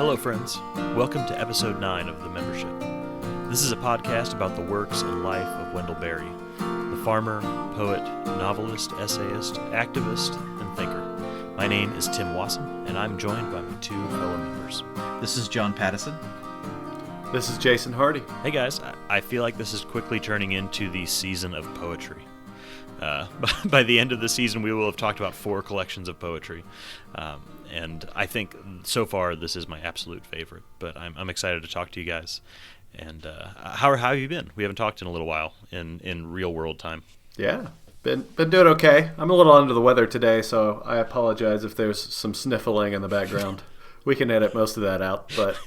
Hello, friends. Welcome to episode 9 of The Membership. This is a podcast about the works and life of Wendell Berry, the farmer, poet, novelist, essayist, activist, and thinker. My name is Tim Wasem, and I'm joined by my two fellow members. This is John Pattison. This is Jason Hardy. Hey guys, I feel like this is quickly turning into the season of poetry. By the end of the season, we will have talked about 4 collections of poetry. And I think so far this is my absolute favorite. But I'm excited to talk to you guys. And how have you been? We haven't talked in a little while in real world time. Yeah, been doing okay. I'm a little under the weather today, so I apologize if there's some sniffling in the background. We can edit most of that out, but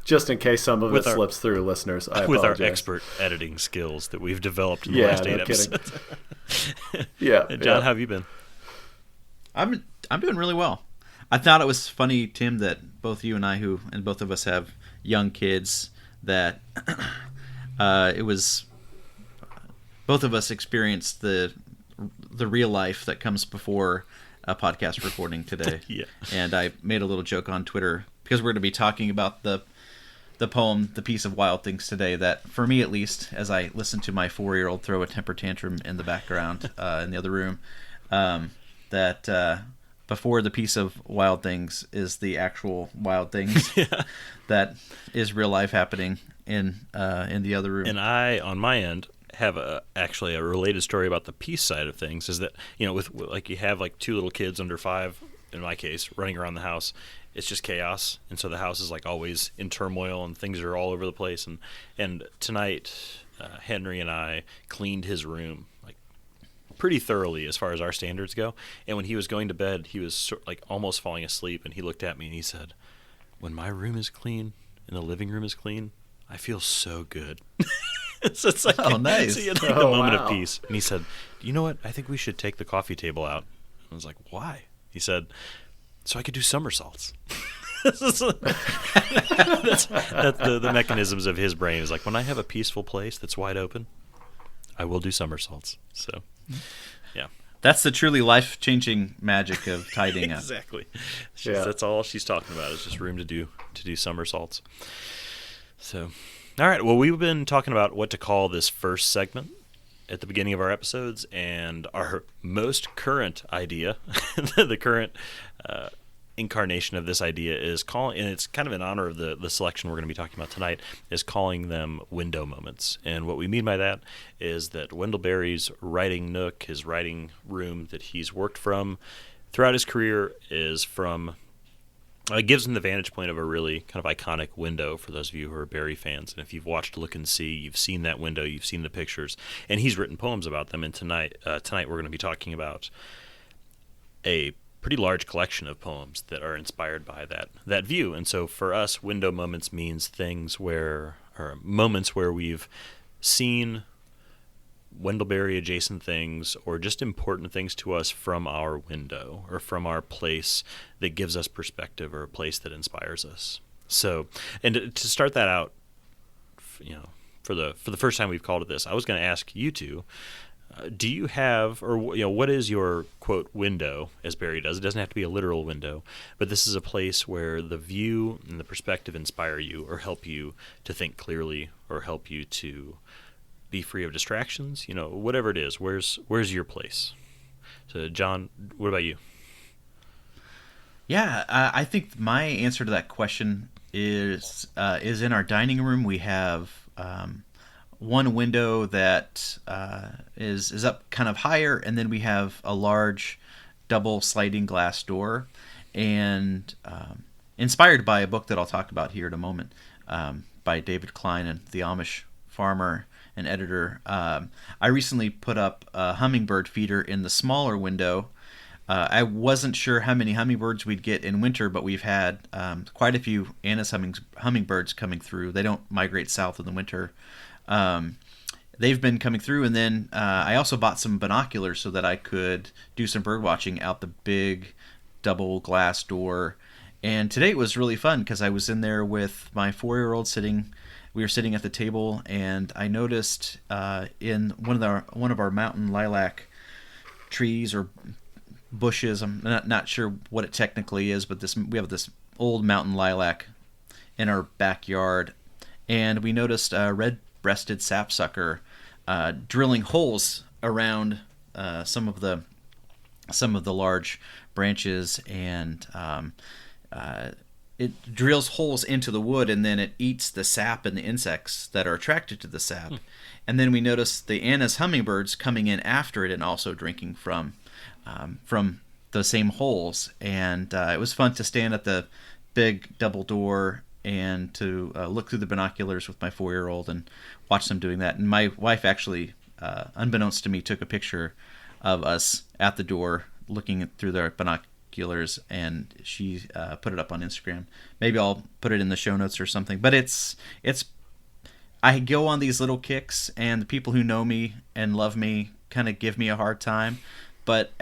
just in case some of it slips through, listeners, I apologize. With our expert editing skills that we've developed in the last 8 episodes. Yeah, John, how have you been? I'm doing really well. I thought it was funny, Tim, that both you and I, and both of us have young kids, that it was both of us experienced the real life that comes before a podcast recording today. Yeah. And I made a little joke on Twitter because we're going to be talking about the poem, The Piece of Wild Things today, that for me at least, as I listen to my 4-year-old throw a temper tantrum in the background in the other room, that before The Piece of Wild Things is the actual wild things that is real life happening in the other room. And I, on my end, have actually a related story about the peace side of things. Is that, with like you have like 2 little kids under 5, in my case, running around the house. It's just chaos, and so the house is like always in turmoil, and things are all over the place. And tonight, Henry and I cleaned his room like pretty thoroughly as far as our standards go. And when he was going to bed, he was like almost falling asleep, and he looked at me and he said, "When my room is clean and the living room is clean, I feel so good." So it's like, nice. So you had like a moment of peace. And he said, "You know what? I think we should take the coffee table out." I was like, "Why?" He said, "So I could do somersaults." That's the mechanisms of his brain. Is like, when I have a peaceful place that's wide open, I will do somersaults. So, yeah. That's the truly life-changing magic of tidying up. Exactly. That's all she's talking about, is just room to do somersaults. So, all right. Well, we've been talking about what to call this first segment at the beginning of our episodes, and our most current idea, the current incarnation of this idea is calling, and it's kind of in honor of the selection we're going to be talking about tonight, is calling them window moments. And what we mean by that is that Wendell Berry's writing nook, his writing room that he's worked from throughout his career, is from it gives him the vantage point of a really kind of iconic window for those of you who are Berry fans. And if you've watched Look and See, you've seen that window, you've seen the pictures, and he's written poems about them. And tonight we're going to be talking about a pretty large collection of poems that are inspired by that view. And so for us, window moments means moments where we've seen Wendell Berry adjacent things, or just important things to us from our window or from our place that gives us perspective, or a place that inspires us. So, and to start that out, for the first time we've called it this, I was going to ask you two, do you have, or what is your quote window, as Berry does? It doesn't have to be a literal window, but this is a place where the view and the perspective inspire you, or help you to think clearly, or help you to be free of distractions, whatever it is. Where's your place? So, John, what about you? Yeah, I think my answer to that question is in our dining room. We have one window that is up kind of higher, and then we have a large double sliding glass door, and inspired by a book that I'll talk about here in a moment, by David Klein and the Amish farmer and editor. I recently put up a hummingbird feeder in the smaller window. I wasn't sure how many hummingbirds we'd get in winter, but we've had quite a few Anna's hummingbirds coming through. They don't migrate south in the winter. They've been coming through, and then I also bought some binoculars so that I could do some bird watching out the big double glass door. And today it was really fun because I was in there with my 4-year-old sitting. We were sitting at the table, and I noticed in one of our mountain lilac trees or bushes. I'm not sure what it technically is, but we have this old mountain lilac in our backyard, and we noticed a red-breasted sapsucker drilling holes around some of the large branches, and it drills holes into the wood, and then it eats the sap and the insects that are attracted to the sap. And then we noticed the Anna's hummingbirds coming in after it and also drinking from the same holes. And it was fun to stand at the big double door and to look through the binoculars with my 4-year-old and watch them doing that. And my wife actually, unbeknownst to me, took a picture of us at the door looking through their binoculars, and she put it up on Instagram. Maybe I'll put it in the show notes or something. But it's I go on these little kicks, and the people who know me and love me kind of give me a hard time. But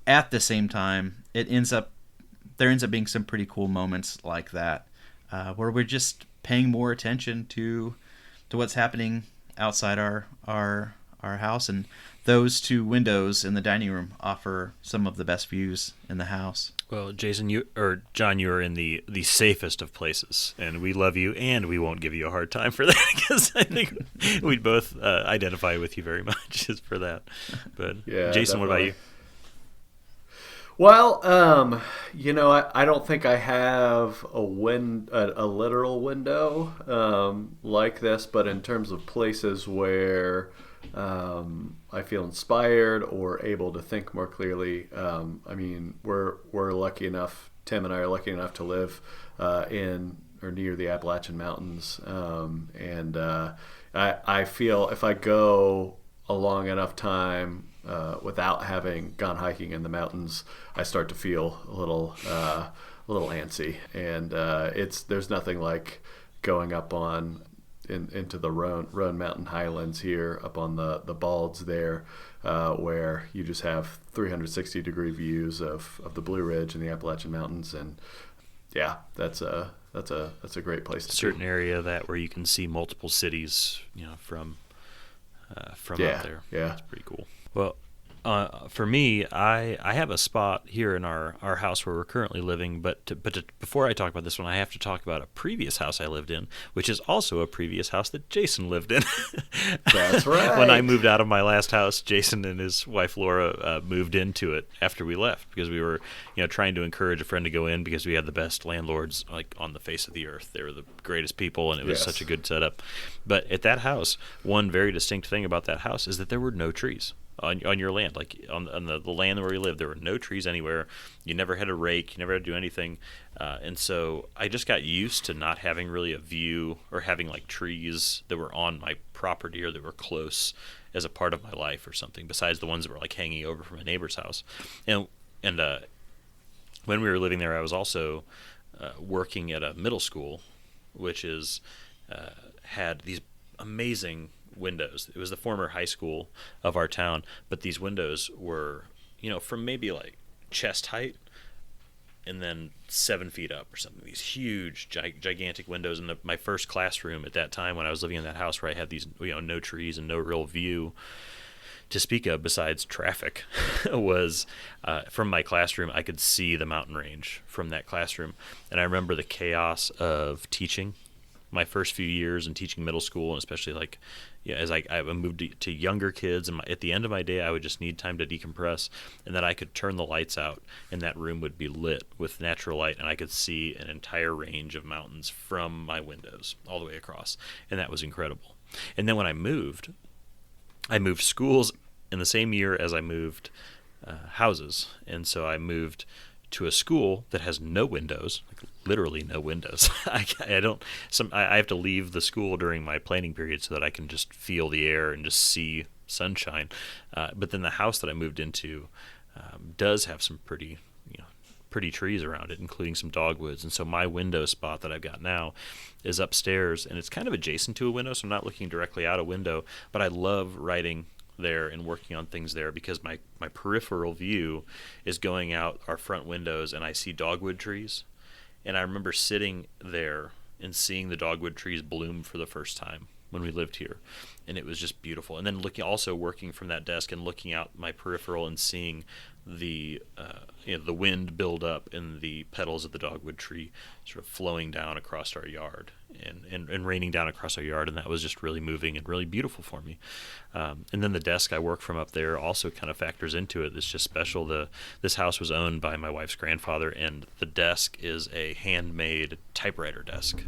at the same time, there ends up being some pretty cool moments like that, where we're just paying more attention to what's happening outside our house. And those 2 windows in the dining room offer some of the best views in the house. Well, Jason, John, you are in the safest of places, and we love you, and we won't give you a hard time for that, because I think we'd both identify with you very much just for that. But yeah, Jason, definitely. What about you? Well, I don't think I have a literal window like this, but in terms of places where I feel inspired or able to think more clearly. We're lucky enough. Tim and I are lucky enough to live in or near the Appalachian Mountains, and I feel if I go a long enough time without having gone hiking in the mountains, I start to feel a little antsy, and there's nothing like going up into the Roan Mountain Highlands here, up on the Balds there, where you just have 360-degree views of the Blue Ridge and the Appalachian Mountains, and yeah, that's a great place to be. Certain area where you can see multiple cities, from up there. Yeah, it's pretty cool. Well, for me, I have a spot here in our house where we're currently living, but before I talk about this one, I have to talk about a previous house I lived in, which is also a previous house that Jason lived in. That's right. When I moved out of my last house, Jason and his wife Laura moved into it after we left, because we were trying to encourage a friend to go in, because we had the best landlords on the face of the earth. They were the greatest people, and it was such a good setup. But at that house, one very distinct thing about that house is that there were no trees on your land. Like on the land where we lived, there were no trees anywhere. You never had a rake, you never had to do anything, and so I just got used to not having really a view or having like trees that were on my property or that were close as a part of my life or something, besides the ones that were like hanging over from a neighbor's house. And when we were living there, I was also working at a middle school, which had these amazing windows. It was the former high school of our town, but these windows were, from maybe like chest height and then 7 feet up or something. These huge, gigantic windows. And my first classroom at that time, when I was living in that house where I had these, no trees and no real view to speak of besides traffic, was from my classroom, I could see the mountain range from that classroom. And I remember the chaos of teaching my first few years and teaching middle school, and especially as I moved to younger kids, and at the end of my day, I would just need time to decompress, and then I could turn the lights out, and that room would be lit with natural light, and I could see an entire range of mountains from my windows all the way across, and that was incredible. And then when I moved schools in the same year as I moved houses, and so I moved to a school that has no windows, like literally no windows. I have to leave the school during my planning period so that I can just feel the air and just see sunshine. But then the house that I moved into does have some pretty trees around it, including some dogwoods. And so my window spot that I've got now is upstairs, and it's kind of adjacent to a window, so I'm not looking directly out a window, but I love writing there and working on things there, because my peripheral view is going out our front windows, and I see dogwood trees, and I remember sitting there and seeing the dogwood trees bloom for the first time when we lived here, and it was just beautiful. And then working from that desk and looking out my peripheral and seeing the the wind build up in the petals of the dogwood tree sort of flowing down across our yard and raining down across our yard, and that was just really moving and really beautiful for me. And then the desk I work from up there also kind of factors into it. It's just special. This house was owned by my wife's grandfather, and the desk is a handmade typewriter desk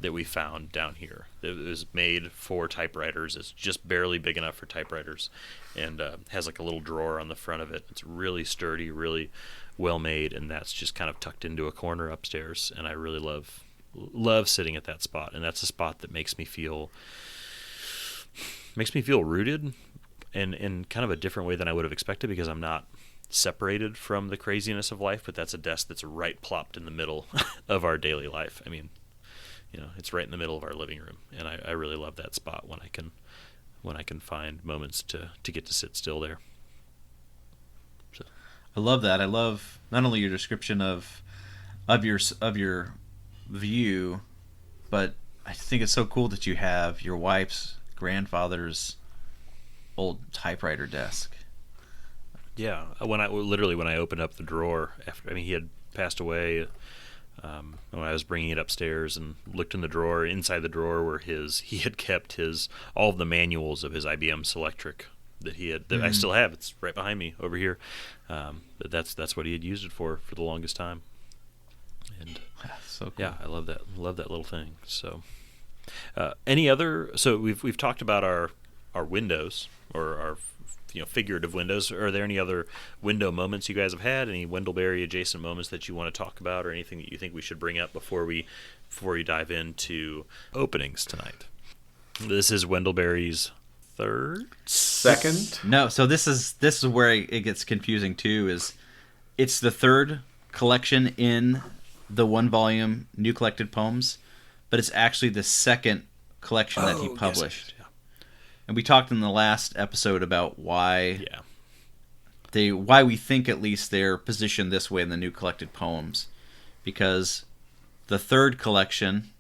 that we found down here. It was made for typewriters. It's just barely big enough for typewriters, and has like a little drawer on the front of it. It's really sturdy, really well made, and that's just kind of tucked into a corner upstairs. And I really love sitting at that spot, and that's a spot that makes me feel rooted, and in kind of a different way than I would have expected, because I'm not separated from the craziness of life, but that's a desk that's right plopped in the middle of our daily life. I mean, it's right in the middle of our living room, and I really love that spot when I can find moments to get to sit still there. So. I love that. I love not only your description of your view, but I think it's so cool that you have your wife's grandfather's old typewriter desk. Yeah, when I opened up the drawer he had passed away. When I was bringing it upstairs and looked in the drawer, inside the drawer were he had kept all of the manuals of his IBM Selectric that I still have. It's right behind me over here. But that's what he had used it for the longest time. And so cool. Yeah, I love that little thing. So, so we've talked about our windows, or our figurative windows. Are there any other window moments you guys have had? Any Wendellberry adjacent moments that you want to talk about, or anything that you think we should bring up before we dive into openings tonight? This is Wendellberry's second. No, so this is where it gets confusing too. It's the third collection in the 1-volume New Collected Poems, but it's actually the second collection that he published. Yes. And we talked in the last episode about why we think at least they're positioned this way in the New Collected Poems, because the third collection,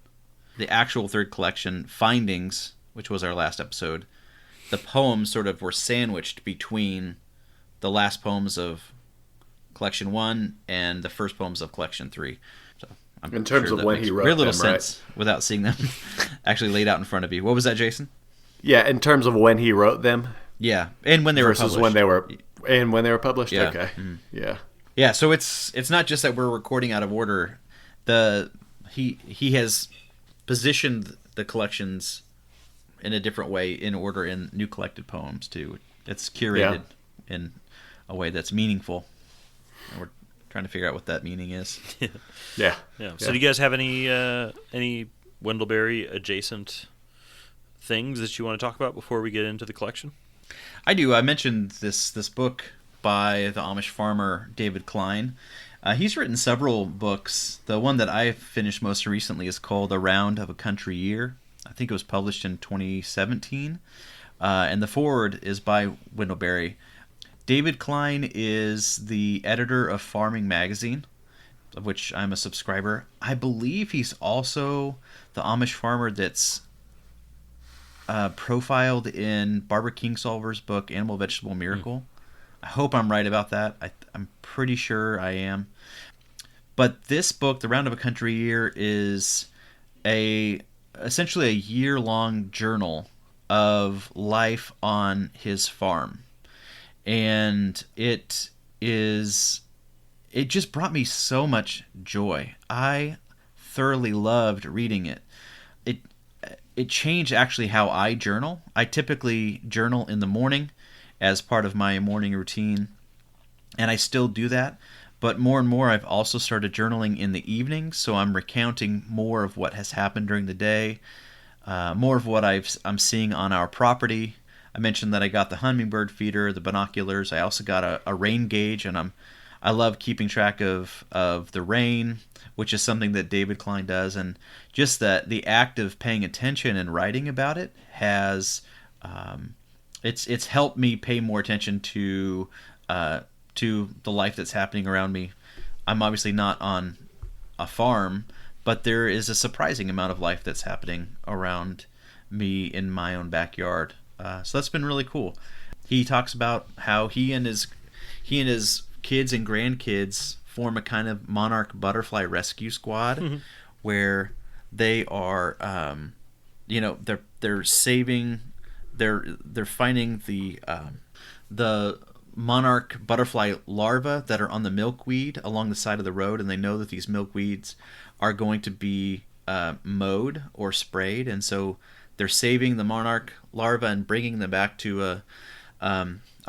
the actual third collection, Findings, which was our last episode, the poems sort of were sandwiched between the last poems of Collection 1 and the first poems of Collection 3. So I'm in terms of when he wrote very little them, sense without seeing them actually laid out in front of you. What was that, Jason? Yeah, in terms of when he wrote them. Yeah, and when they were published. When they were published. Yeah. Okay. Mm-hmm. Yeah. Yeah, so it's not just that we're recording out of order. He has positioned the collections in a different way in order in New Collected Poems too. It's curated in a way that's meaningful, and we're trying to figure out what that meaning is. Yeah. So do you guys have any Wendellberry adjacent things that you want to talk about before we get into the collection? I do. I mentioned this book by the Amish farmer David Klein. He's written several books. The one that I finished most recently is called A Round of a Country Year. I think it was published in 2017. And the foreword is by Wendellberry. David Klein is the editor of Farming Magazine, of which I'm a subscriber. I believe he's also the Amish farmer that's profiled in Barbara Kingsolver's book Animal Vegetable Miracle. I hope I'm right about that. I'm pretty sure I am. But this book, The Round of a Country Year, is essentially a year-long journal of life on his farm. And it just brought me so much joy. I thoroughly loved reading it. It changed actually how I journal. I typically journal in the morning as part of my morning routine, and I still do that. But more and more, I've also started journaling in the evening, so I'm recounting more of what has happened during the day, more of what I'm seeing on our property. I mentioned that I got the hummingbird feeder, the binoculars. I also got a rain gauge, and I love keeping track of the rain, which is something that David Klein does. And just that the act of paying attention and writing about it has it's helped me pay more attention to the life that's happening around me. I'm obviously not on a farm, but there is a surprising amount of life that's happening around me in my own backyard. So that's been really cool. He talks about how he and his kids and grandkids form a kind of monarch butterfly rescue squad, where they are, they're saving, they're finding the monarch butterfly larvae that are on the milkweed along the side of the road, and they know that these milkweeds are going to be mowed or sprayed, and so they're saving the monarch larvae and bringing them back to a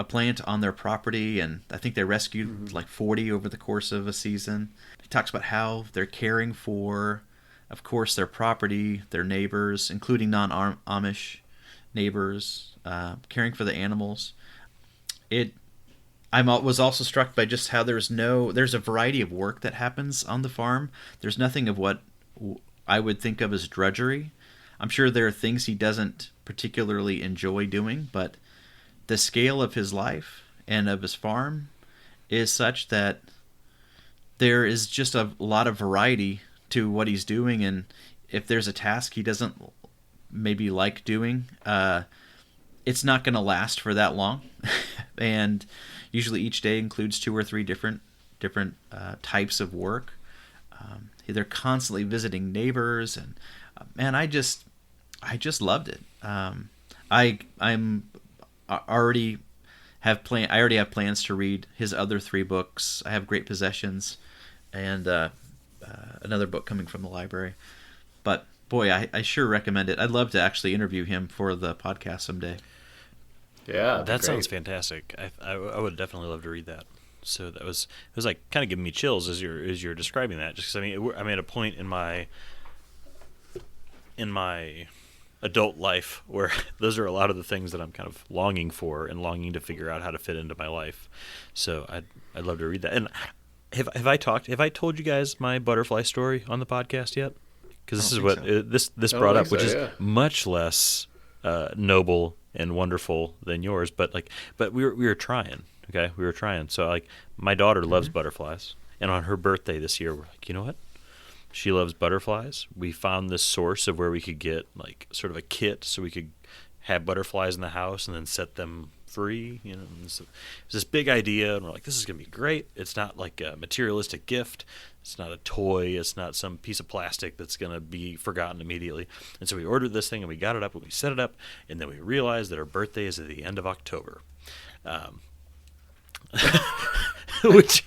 plant on their property, and I think they rescued like 40 over the course of a season. He talks about how they're caring for, of course, their property, their neighbors, including non-Amish neighbors, caring for the animals. I was also struck by just how there's a variety of work that happens on the farm. There's nothing of what I would think of as drudgery. I'm sure there are things he doesn't particularly enjoy doing, but the scale of his life and of his farm is such that there is just a lot of variety to what he's doing, and if there's a task he doesn't maybe like doing, it's not going to last for that long. And usually each day includes 2 or 3 different types of work. They're constantly visiting neighbors, and man, I just loved it. I already have plans to read his other 3 books. I have Great Possessions and another book coming from the library. But boy, I sure recommend it. I'd love to actually interview him for the podcast someday. Yeah, that sounds fantastic. I would definitely love to read that. So it was like kind of giving me chills as you're describing that. Just 'cause, I mean, I'm at a point in my adult life where those are a lot of the things that I'm kind of longing for and longing to figure out how to fit into my life. So I'd love to read that. And have I told you guys my butterfly story on the podcast yet? Because this is what this brought up, which is much less noble and wonderful than yours, but we were trying. Okay, we were trying. So like, my daughter loves butterflies, and on her birthday this year, we're like, you know what? She loves butterflies. We found this source of where we could get like sort of a kit, so we could have butterflies in the house and then set them free. You know, it was this big idea, and we're like, this is gonna be great. It's not like a materialistic gift. It's not a toy. It's not some piece of plastic that's gonna be forgotten immediately. And so we ordered this thing, and we got it up, and we set it up, and then we realized that our birthday is at the end of October. which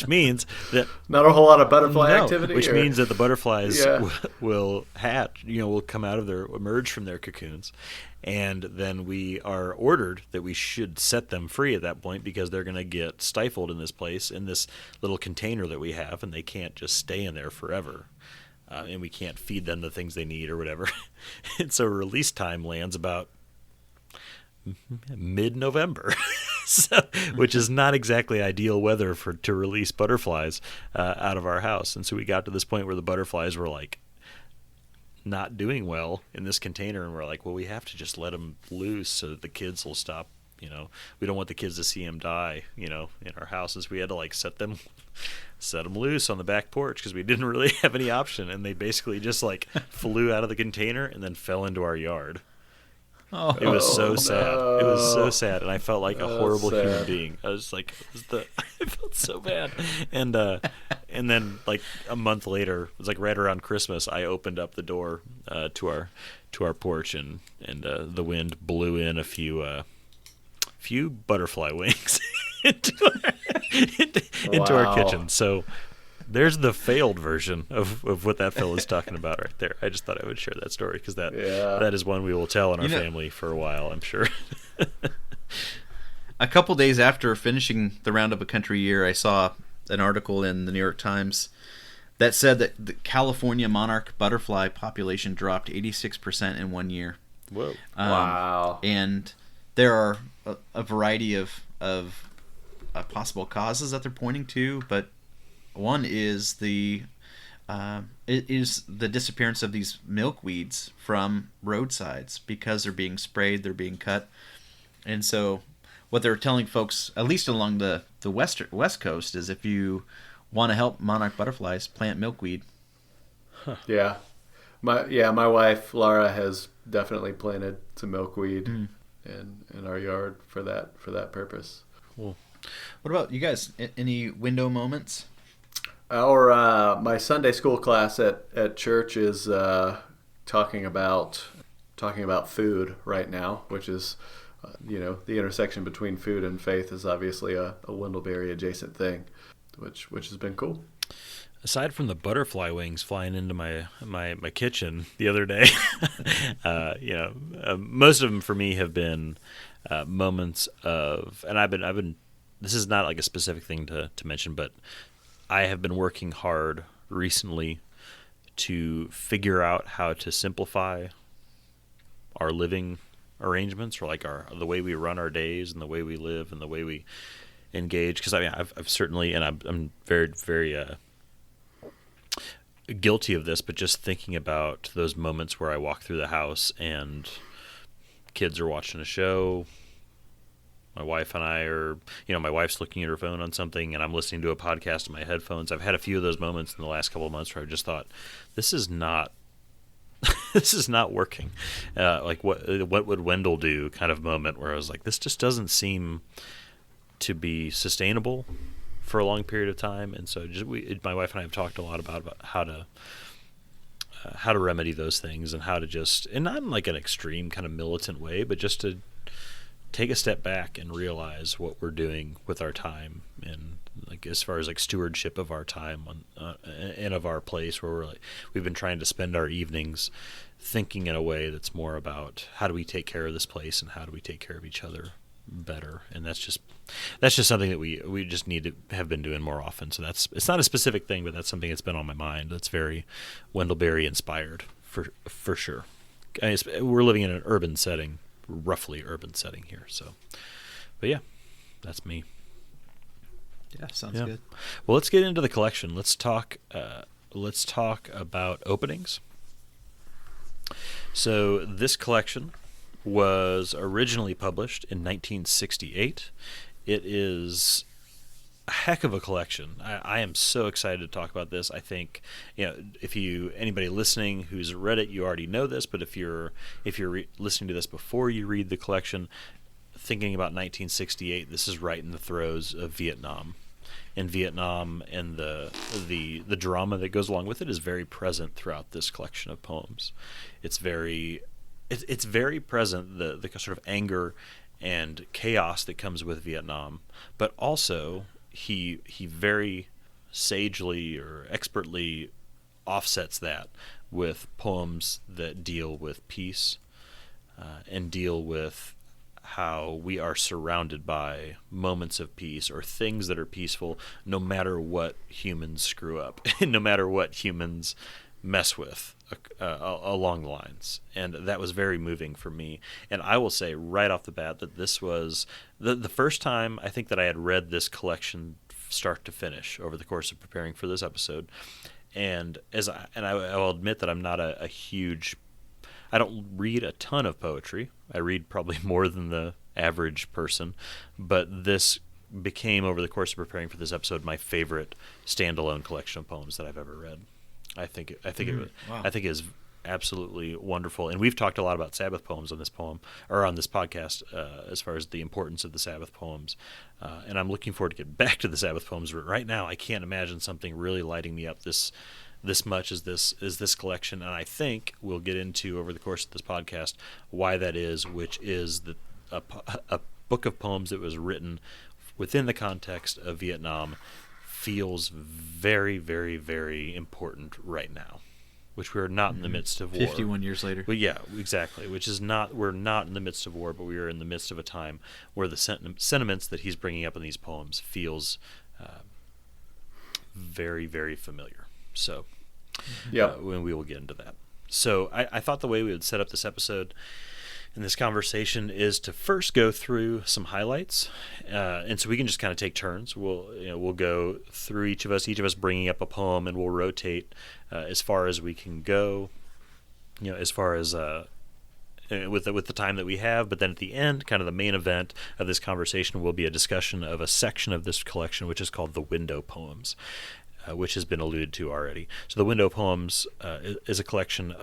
means that not a whole lot of butterfly activity. Which means that the butterflies will hatch, will come out of emerge from their cocoons, and then we are ordered that we should set them free at that point, because they're going to get stifled in this place, in this little container that we have, and they can't just stay in there forever. And we can't feed them the things they need or whatever. And so release time lands about mid-November. So, which is not exactly ideal weather to release butterflies out of our house. And so we got to this point where the butterflies were like not doing well in this container, and we're like, well, we have to just let them loose so that the kids will stop. We don't want the kids to see them die, in our houses. We had to like set them loose on the back porch because we didn't really have any option, and they basically just like flew out of the container and then fell into our yard. Oh, it was so sad. No. It was so sad, and I felt like a horrible human being. I was like, I felt so bad. And then like a month later, it was like right around Christmas, I opened up the door to our porch, and the wind blew in a few butterfly wings into our kitchen. So there's the failed version of what that fellow's talking about right there. I just thought I would share that story because that is one we will tell in our family for a while, I'm sure. A couple days after finishing the Roundup a Country Year, I saw an article in the New York Times that said that the California monarch butterfly population dropped 86% in 1 year. Whoa! Wow! And there are a variety of possible causes that they're pointing to, but one is the disappearance of these milkweeds from roadsides because they're being sprayed, they're being cut, and so what they're telling folks, at least along the west coast, is if you want to help monarch butterflies, plant milkweed. Yeah. My wife Laura has definitely planted some milkweed in our yard for that purpose. Cool. What about you guys? Any window moments? My Sunday school class at church is talking about food right now, which is the intersection between food and faith is obviously a Wendellberry adjacent thing, which has been cool. Aside from the butterfly wings flying into my kitchen the other day, most of them for me have been moments of, and I've been. This is not like a specific thing to mention, but I have been working hard recently to figure out how to simplify our living arrangements, or like the way we run our days and the way we live and the way we engage. Because I've certainly, and I'm very, very guilty of this, but just thinking about those moments where I walk through the house and kids are watching a show. My wife and I are, my wife's looking at her phone on something and I'm listening to a podcast in my headphones. I've had a few of those moments in the last couple of months where I've just thought, this is not working. Like what would Wendell do kind of moment where I was like, this just doesn't seem to be sustainable for a long period of time. And so my wife and I have talked a lot about how to remedy those things and how to just, and not in like an extreme kind of militant way, but just to take a step back and realize what we're doing with our time, and like as far as like stewardship of our time and of our place, where we've been trying to spend our evenings thinking in a way that's more about how do we take care of this place and how do we take care of each other better. And that's just something that we just need to have been doing more often. So it's not a specific thing, but that's something that's been on my mind. That's very Wendellberry inspired for sure. We're living in an urban setting, roughly urban setting here. So, but yeah, that's me. Yeah, sounds good. Well, let's get into the collection. Let's talk about openings. So this collection was originally published in 1968. It is a heck of a collection. I am so excited to talk about this. I think, if anybody listening who's read it, you already know this, but if you're listening to this before you read the collection, thinking about 1968, this is right in the throes of Vietnam. And Vietnam and the drama that goes along with it is very present throughout this collection of poems. It's very present, the sort of anger and chaos that comes with Vietnam, but also he very sagely or expertly offsets that with poems that deal with peace and deal with how we are surrounded by moments of peace or things that are peaceful no matter what humans screw up and no matter what humans mess with along the lines. And that was very moving for me. And I will say right off the bat that this was the first time I think that I had read this collection start to finish over the course of preparing for this episode. And I will admit that I'm not a huge, I don't read a ton of poetry. I read probably more than the average person, but this became, over the course of preparing for this episode, my favorite standalone collection of poems that I've ever read. I think it is absolutely wonderful. And we've talked a lot about Sabbath poems on this podcast, as far as the importance of the Sabbath poems. And I'm looking forward to get back to the Sabbath poems. But right now, I can't imagine something really lighting me up this much as this collection. And I think we'll get into over the course of this podcast why that is, which is a book of poems that was written within the context of Vietnam feels very, very, very important right now, which we're not in the midst of war. 51 years later. But yeah, exactly. We're not in the midst of war, but we are in the midst of a time where the sentiments that he's bringing up in these poems feels very, very familiar. So, when we will get into that. So I thought the way we would set up this episode and this conversation is to first go through some highlights, and so we can just kind of take turns. We'll go through each of us bringing up a poem, and we'll rotate as far as we can go. As far as with the time that we have. But then at the end, kind of the main event of this conversation will be a discussion of a section of this collection, which is called the window poems. which has been alluded to already. So the window poems is a collection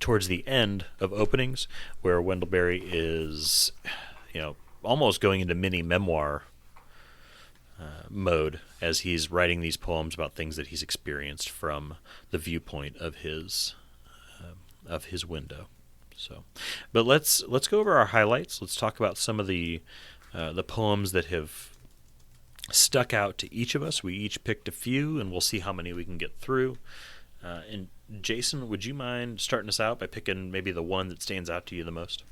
towards the end of openings where Wendell Berry is, almost going into mini memoir mode as he's writing these poems about things that he's experienced from the viewpoint of his window. So, but let's go over our highlights. Let's talk about some of the poems that have stuck out to each of us. We each picked a few, and we'll see how many we can get through. And Jason, would you mind starting us out by picking maybe the one that stands out to you the most?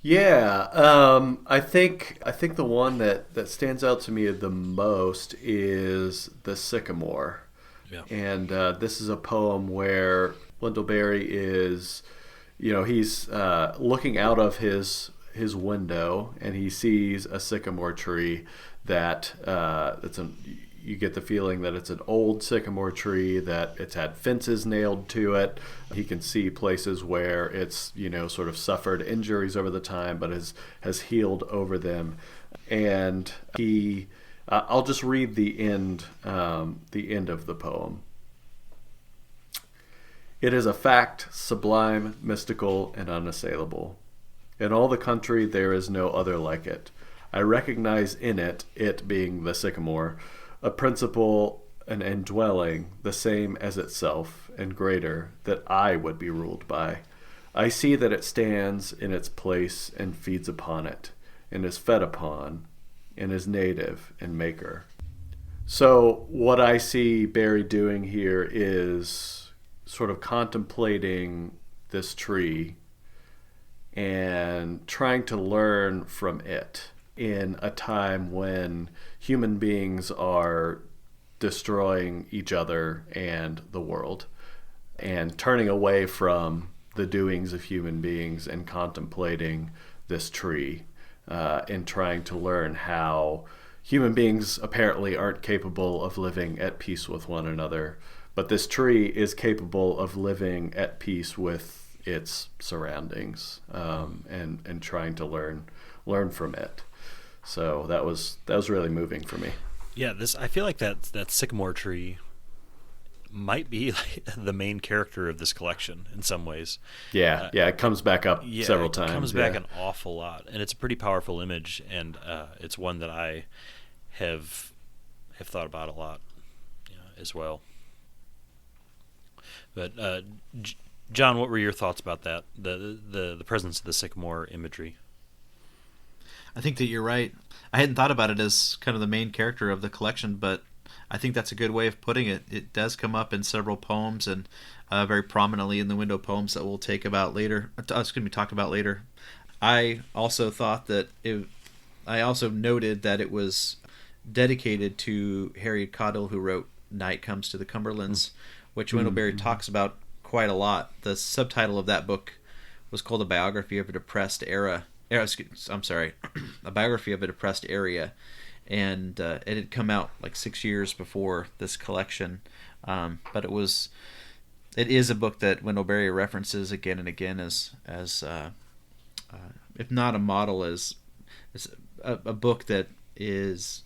Yeah, I think the one that stands out to me the most is The Sycamore. Yeah. And this is a poem where Wendell Berry is, he's looking out of his window, and he sees a sycamore tree that you get the feeling that it's an old sycamore tree, that it's had fences nailed to it. He can see places where it's, sort of suffered injuries over the time, but has healed over them. And I'll just read the end of the poem. It is a fact, sublime, mystical, and unassailable. In all the country there is no other like it. I recognize in it being the sycamore, a principle, an indwelling, the same as itself, and greater, that I would be ruled by. I see that it stands in its place and feeds upon it, and is fed upon, and is native and maker. So what I see Barry doing here is sort of contemplating this tree and trying to learn from it in a time when human beings are destroying each other and the world, and turning away from the doings of human beings and contemplating this tree, and trying to learn how human beings apparently aren't capable of living at peace with one another, but this tree is capable of living at peace with its surroundings, and trying to learn from it. So that was really moving for me. Yeah, I feel like that sycamore tree might be like the main character of this collection in some ways. Yeah, it comes back up several times. It comes back an awful lot, and it's a pretty powerful image, and it's one that I have thought about a lot as well. But John, what were your thoughts about that? The presence of the sycamore imagery. I think that you're right. I hadn't thought about it as kind of the main character of the collection, but I think that's a good way of putting it. It does come up in several poems, and very prominently in the window poems that we'll talk about later. I also thought that I also noted that it was dedicated to Harriet Caudill, who wrote "Night Comes to the Cumberlands," which Wendell Berry talks about quite a lot. The subtitle of that book was called "A Biography of a Depressed Era." A biography of a depressed area, and it had come out like 6 years before this collection, but it is a book that Wendell Berry references again and again as if not a model, as a book that is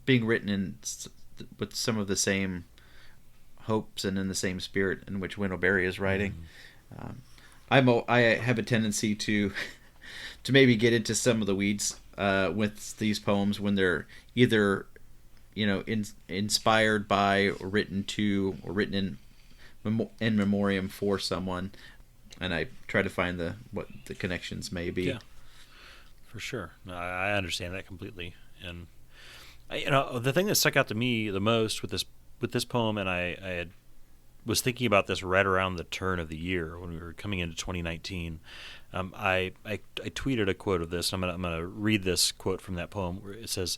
being written with some of the same hopes and in the same spirit in which Wendell Berry is writing. I have a tendency to maybe get into some of the weeds with these poems when they're either inspired by or written to or written in memoriam for someone, and I try to find what the connections may be. Yeah, for sure. I understand that completely, and the thing that stuck out to me the most with this poem, and I was thinking about this right around the turn of the year when we were coming into 2019. I tweeted a quote of this. I'm gonna read this quote from that poem where it says,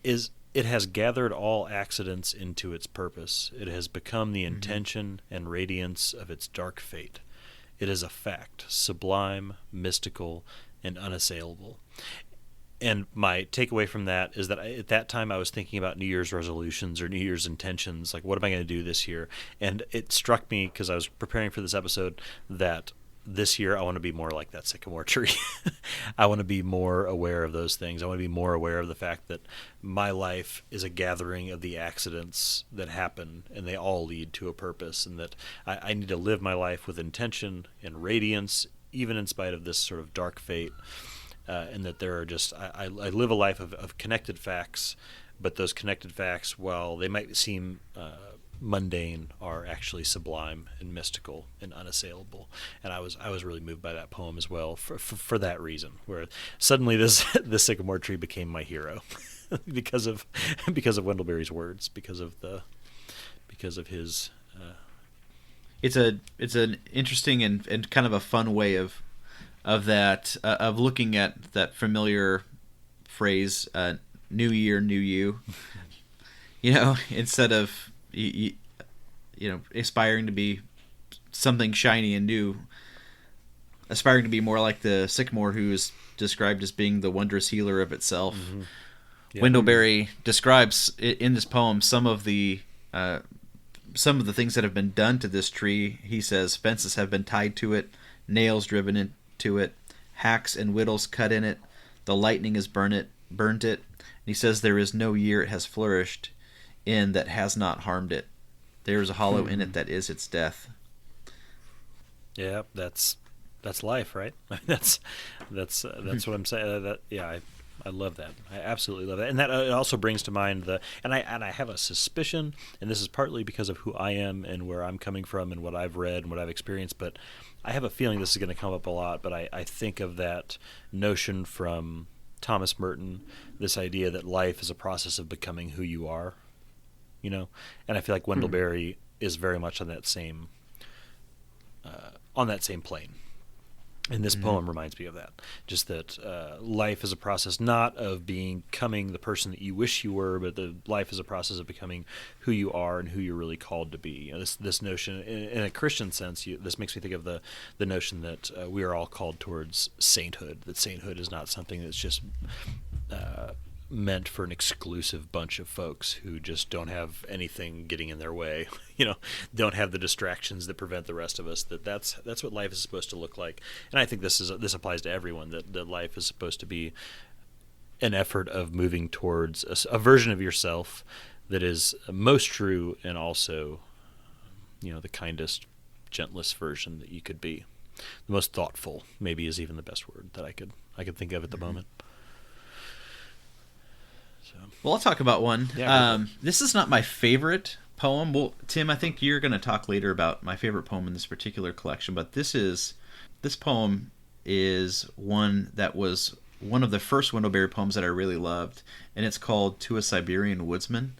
"It has gathered all accidents into its purpose. It has become the intention and radiance of its dark fate. It is a fact, sublime, mystical, and unassailable." And my takeaway from that is that at that time I was thinking about New Year's resolutions or New Year's intentions, like what am I going to do this year? And it struck me because I was preparing for this episode that this year I want to be more like that sycamore tree. I want to be more aware of those things. I want to be more aware of the fact that my life is a gathering of the accidents that happen, and they all lead to a purpose, and that I need to live my life with intention and radiance, even in spite of this sort of dark fate, and that there are just I live a life of connected facts, but those connected facts, while they might seem mundane, are actually sublime and mystical and unassailable. And I was really moved by that poem as well for that reason, where suddenly this sycamore tree became my hero because of Wendell Berry's words, because of his it's an interesting and kind of a fun way of that of looking at that familiar phrase, new year, new you. Instead of aspiring to be something shiny and new, aspiring to be more like the sycamore, who is described as being the wondrous healer of itself. Mm-hmm. Yeah. Wendell Berry describes in this poem some of the things that have been done to this tree. He says fences have been tied to it, nails driven into it, hacks and whittles cut in it, the lightning has burnt it. And he says there is no year it has flourished in that has not harmed it. There is a hollow in it that is its death. Yeah, that's life, right? that's what I'm saying. I love that. I absolutely love that, and that also brings to mind and I have a suspicion, and this is partly because of who I am and where I'm coming from and what I've read and what I've experienced, but I have a feeling this is going to come up a lot. But I think of that notion from Thomas Merton, this idea that life is a process of becoming who you are. And I feel like Wendell Berry is very much on that same plane. And this poem reminds me of that. Just that life is a process not of becoming the person that you wish you were, but the life is a process of becoming who you are and who you're really called to be. This notion, in a Christian sense, this makes me think of the notion that we are all called towards sainthood. That sainthood is not something that's just meant for an exclusive bunch of folks who just don't have anything getting in their way, don't have the distractions that prevent the rest of us. That's what life is supposed to look like. And I think this applies to everyone, that life is supposed to be an effort of moving towards a version of yourself that is most true, and also the kindest, gentlest version that you could be. The most thoughtful maybe is even the best word that I could think of at the moment. Well, I'll talk about one. Yeah, this is not my favorite poem. Well, Tim, I think you're going to talk later about my favorite poem in this particular collection, but this poem is one that was one of the first Wendell Berry poems that I really loved, and it's called To a Siberian Woodsman,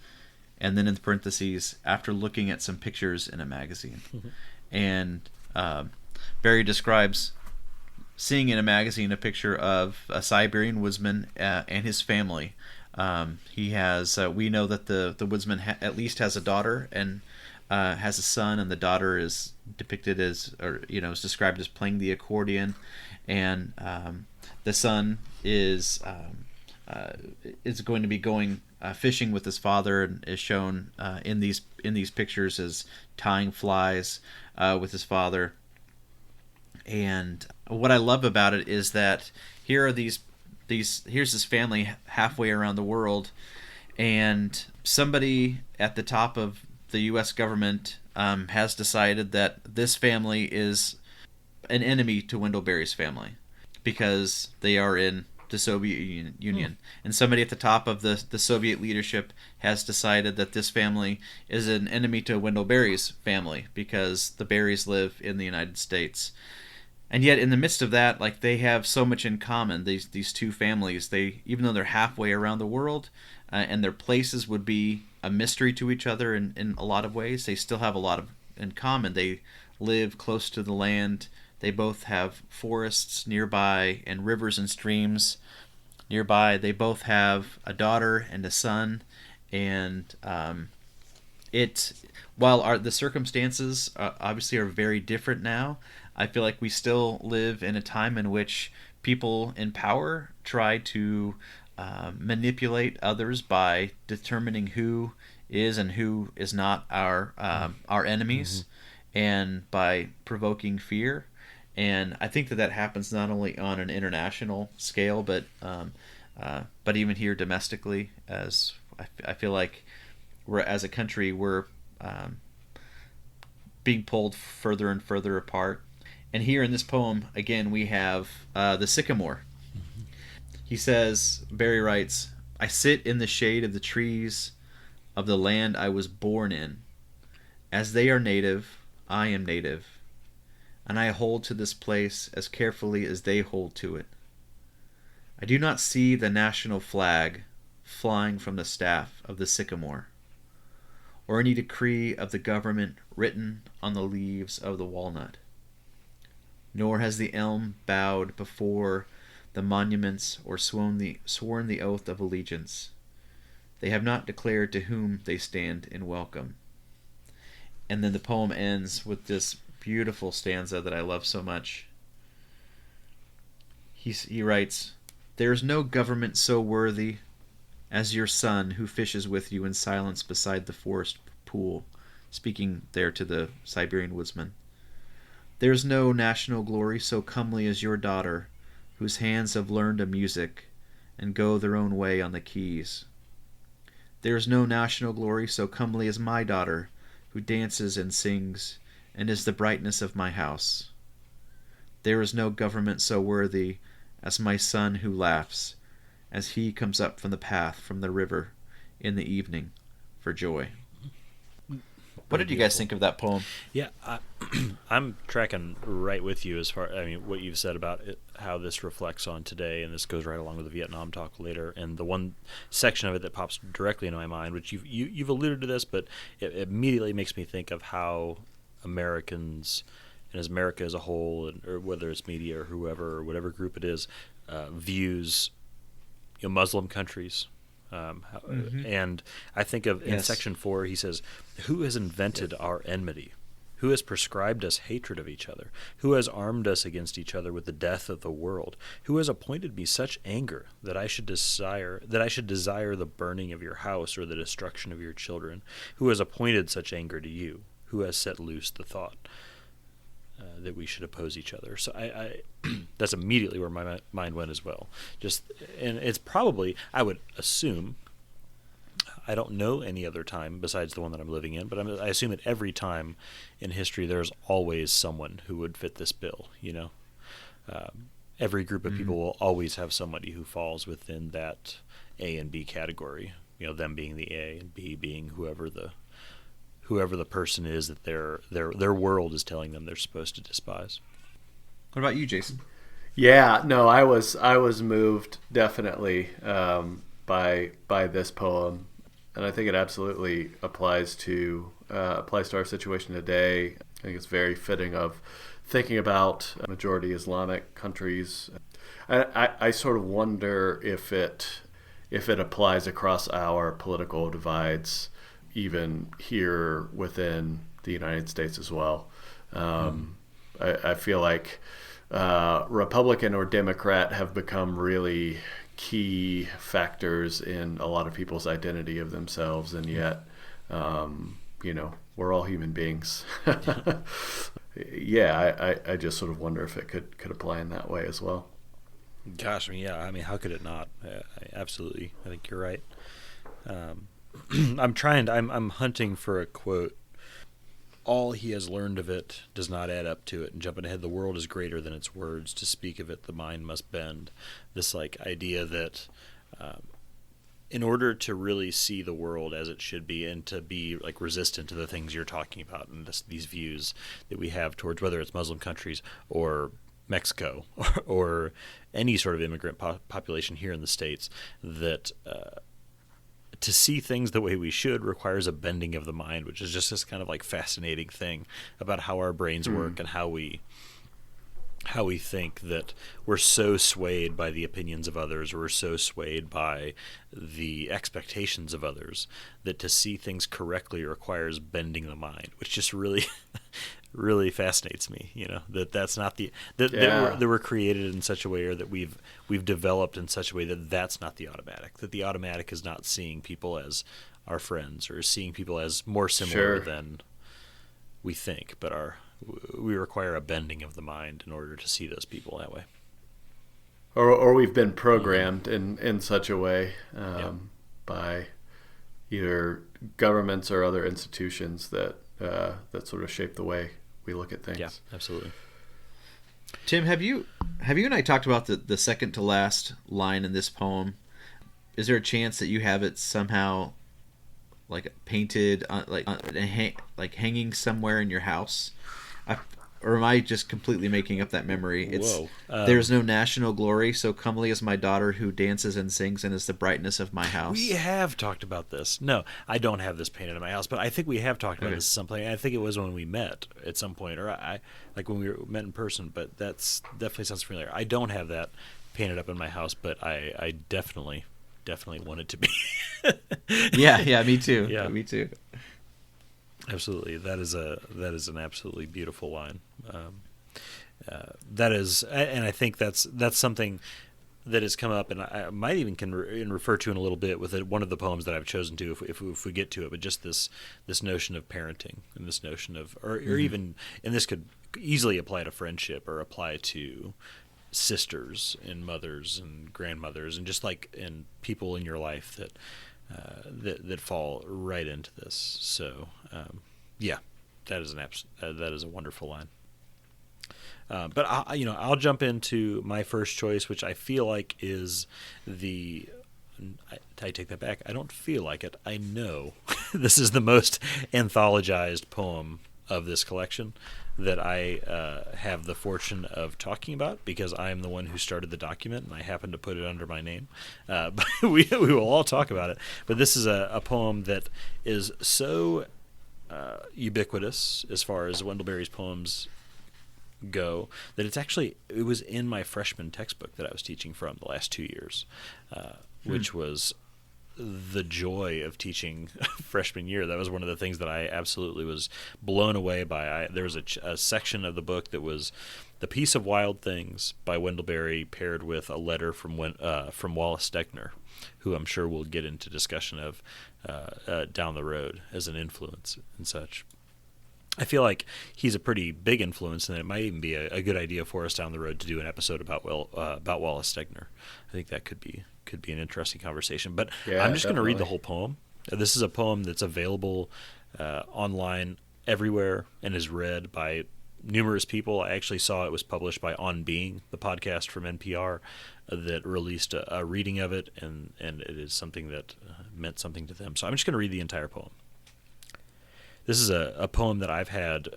and then in parentheses, after looking at some pictures in a magazine. Mm-hmm. And Berry describes seeing in a magazine a picture of a Siberian woodsman and his family. He has. We know that the woodsman at least has a daughter and has a son, and the daughter is depicted as, is described as playing the accordion, and the son is going to be going fishing with his father, and is shown in these pictures as tying flies with his father. And what I love about it is that here are here's this family halfway around the world, and somebody at the top of the U.S. government has decided that this family is an enemy to Wendell Berry's family because they are in the Soviet Union. And somebody at the top of the Soviet leadership has decided that this family is an enemy to Wendell Berry's family because the Berrys live in the United States. And yet, in the midst of that, they have so much in common. These two families, even though they're halfway around the world, and their places would be a mystery to each other in a lot of ways, they still have a lot in common. They live close to the land. They both have forests nearby and rivers and streams nearby. They both have a daughter and a son, and while the circumstances obviously are very different now, I feel like we still live in a time in which people in power try to manipulate others by determining who is and who is not our enemies, and by provoking fear. And I think that happens not only on an international scale, but even here domestically. As I feel like as a country, we're being pulled further and further apart. And here in this poem, again, we have the sycamore. He says, Barry writes, I sit in the shade of the trees of the land I was born in. As they are native, I am native, and I hold to this place as carefully as they hold to it. I do not see the national flag flying from the staff of the sycamore, or any decree of the government written on the leaves of the walnut. Nor has the elm bowed before the monuments or sworn the oath of allegiance. They have not declared to whom they stand in welcome. And then the poem ends with this beautiful stanza that I love so much. He writes, There is no government so worthy as your son who fishes with you in silence beside the forest pool, speaking there to the Siberian woodsman. There is no national glory so comely as your daughter, whose hands have learned a music and go their own way on the keys. There is no national glory so comely as my daughter, who dances and sings, and is the brightness of my house. There is no government so worthy as my son who laughs, as he comes up from the path from the river in the evening for joy. What did you guys think of that poem? Yeah, I'm tracking right with you as far. I mean, what you've said about it, how this reflects on today, and this goes right along with the Vietnam talk later. And the one section of it that pops directly into my mind, which you've alluded to this, but it immediately makes me think of how Americans, and as America as a whole, or whether it's media or whoever or whatever group it is, views Muslim countries. And I think of in section 4, he says, who has invented our enmity? Who has prescribed us hatred of each other? Who has armed us against each other with the death of the world? Who has appointed me such anger that I should desire the burning of your house or the destruction of your children? Who has appointed such anger to you? Who has set loose the thought that we should oppose each other? So I that's immediately where my mind went as well. And it's probably, I would assume, I don't know any other time besides the one that I'm living in, but I assume that every time in history there's always someone who would fit this bill. Every group of people will always have somebody who falls within that A and B category. Them being the A and B being whoever the person is that their world is telling them they're supposed to despise. What about you, Jason? Yeah, no, I was moved definitely by this poem, and I think it absolutely applies to our situation today. I think it's very fitting of thinking about majority Islamic countries. I sort of wonder if it applies across our political divides, even here within the United States as well. I feel like Republican or Democrat have become really key factors in a lot of people's identity of themselves, and yet, we're all human beings. I just sort of wonder if it could apply in that way as well. Gosh, how could it not? Absolutely, I think you're right. I'm hunting for a quote. All he has learned of it does not add up to it. And jumping ahead, the world is greater than its words. To speak of it, the mind must bend. This idea that in order to really see the world as it should be, and to be resistant to the things you're talking about, and these views that we have towards whether it's Muslim countries or Mexico or any sort of immigrant population here in the States, that to see things the way we should requires a bending of the mind, which is just this kind of fascinating thing about how our brains work and how we think that we're so swayed by the opinions of others, or we're so swayed by the expectations of others, that to see things correctly requires bending the mind, which just really really fascinates me. That's not that we're created in such a way, or that we've developed in such a way that that's not the automatic. That the automatic is not seeing people as our friends, or seeing people as more similar than we think, but we require a bending of the mind in order to see those people that way. Or we've been programmed in such a way by either governments or other institutions that sort of shape the way we look at things. Yeah, absolutely. Tim, have you and I talked about the second to last line in this poem? Is there a chance that you have it somehow like painted, like hanging somewhere in your house? Or am I just completely making up that memory? Whoa. There's no national glory, so comely is my daughter who dances and sings and is the brightness of my house. We have talked about this. No, I don't have this painted in my house, but I think we have talked about this something. I think it was when we met at some point, or like when we met in person, but that's definitely sounds familiar. I don't have that painted up in my house, but I definitely want it to be. Yeah, me too. Yeah. Me too. Absolutely, that is an absolutely beautiful line. That is, and I think that's something that has come up, and I might even can refer to in a little bit with one of the poems that I've chosen to, if we get to it. But just this notion of parenting, and this notion of, or even, and this could easily apply to friendship or apply to sisters and mothers and grandmothers, and just like in people in your life that fall right into this. So that is a wonderful line. But I'll jump into my first choice, which I feel like is I take that back. I don't feel like it. I know this is the most anthologized poem of this collection that I have the fortune of talking about, because I am the one who started the document and I happen to put it under my name. But we will all talk about it. But this is a poem that is so ubiquitous as far as Wendell Berry's poems go that it was in my freshman textbook that I was teaching from the last 2 years, which was the joy of teaching freshman year. That was one of the things that I absolutely was blown away by. There was a section of the book that was The Piece of Wild Things by Wendell Berry paired with a letter from Wallace Stegner, who I'm sure we'll get into discussion of down the road as an influence and such. I feel like he's a pretty big influence, and it might even be a good idea for us down the road to do an episode about Wallace Stegner. I think that could be an interesting conversation. But yeah, I'm just going to read the whole poem. This is a poem that's available online everywhere and is read by numerous people. I actually saw it was published by On Being, the podcast from NPR, that released a reading of it, and it is something that meant something to them. So I'm just going to read the entire poem. This is a poem that I've had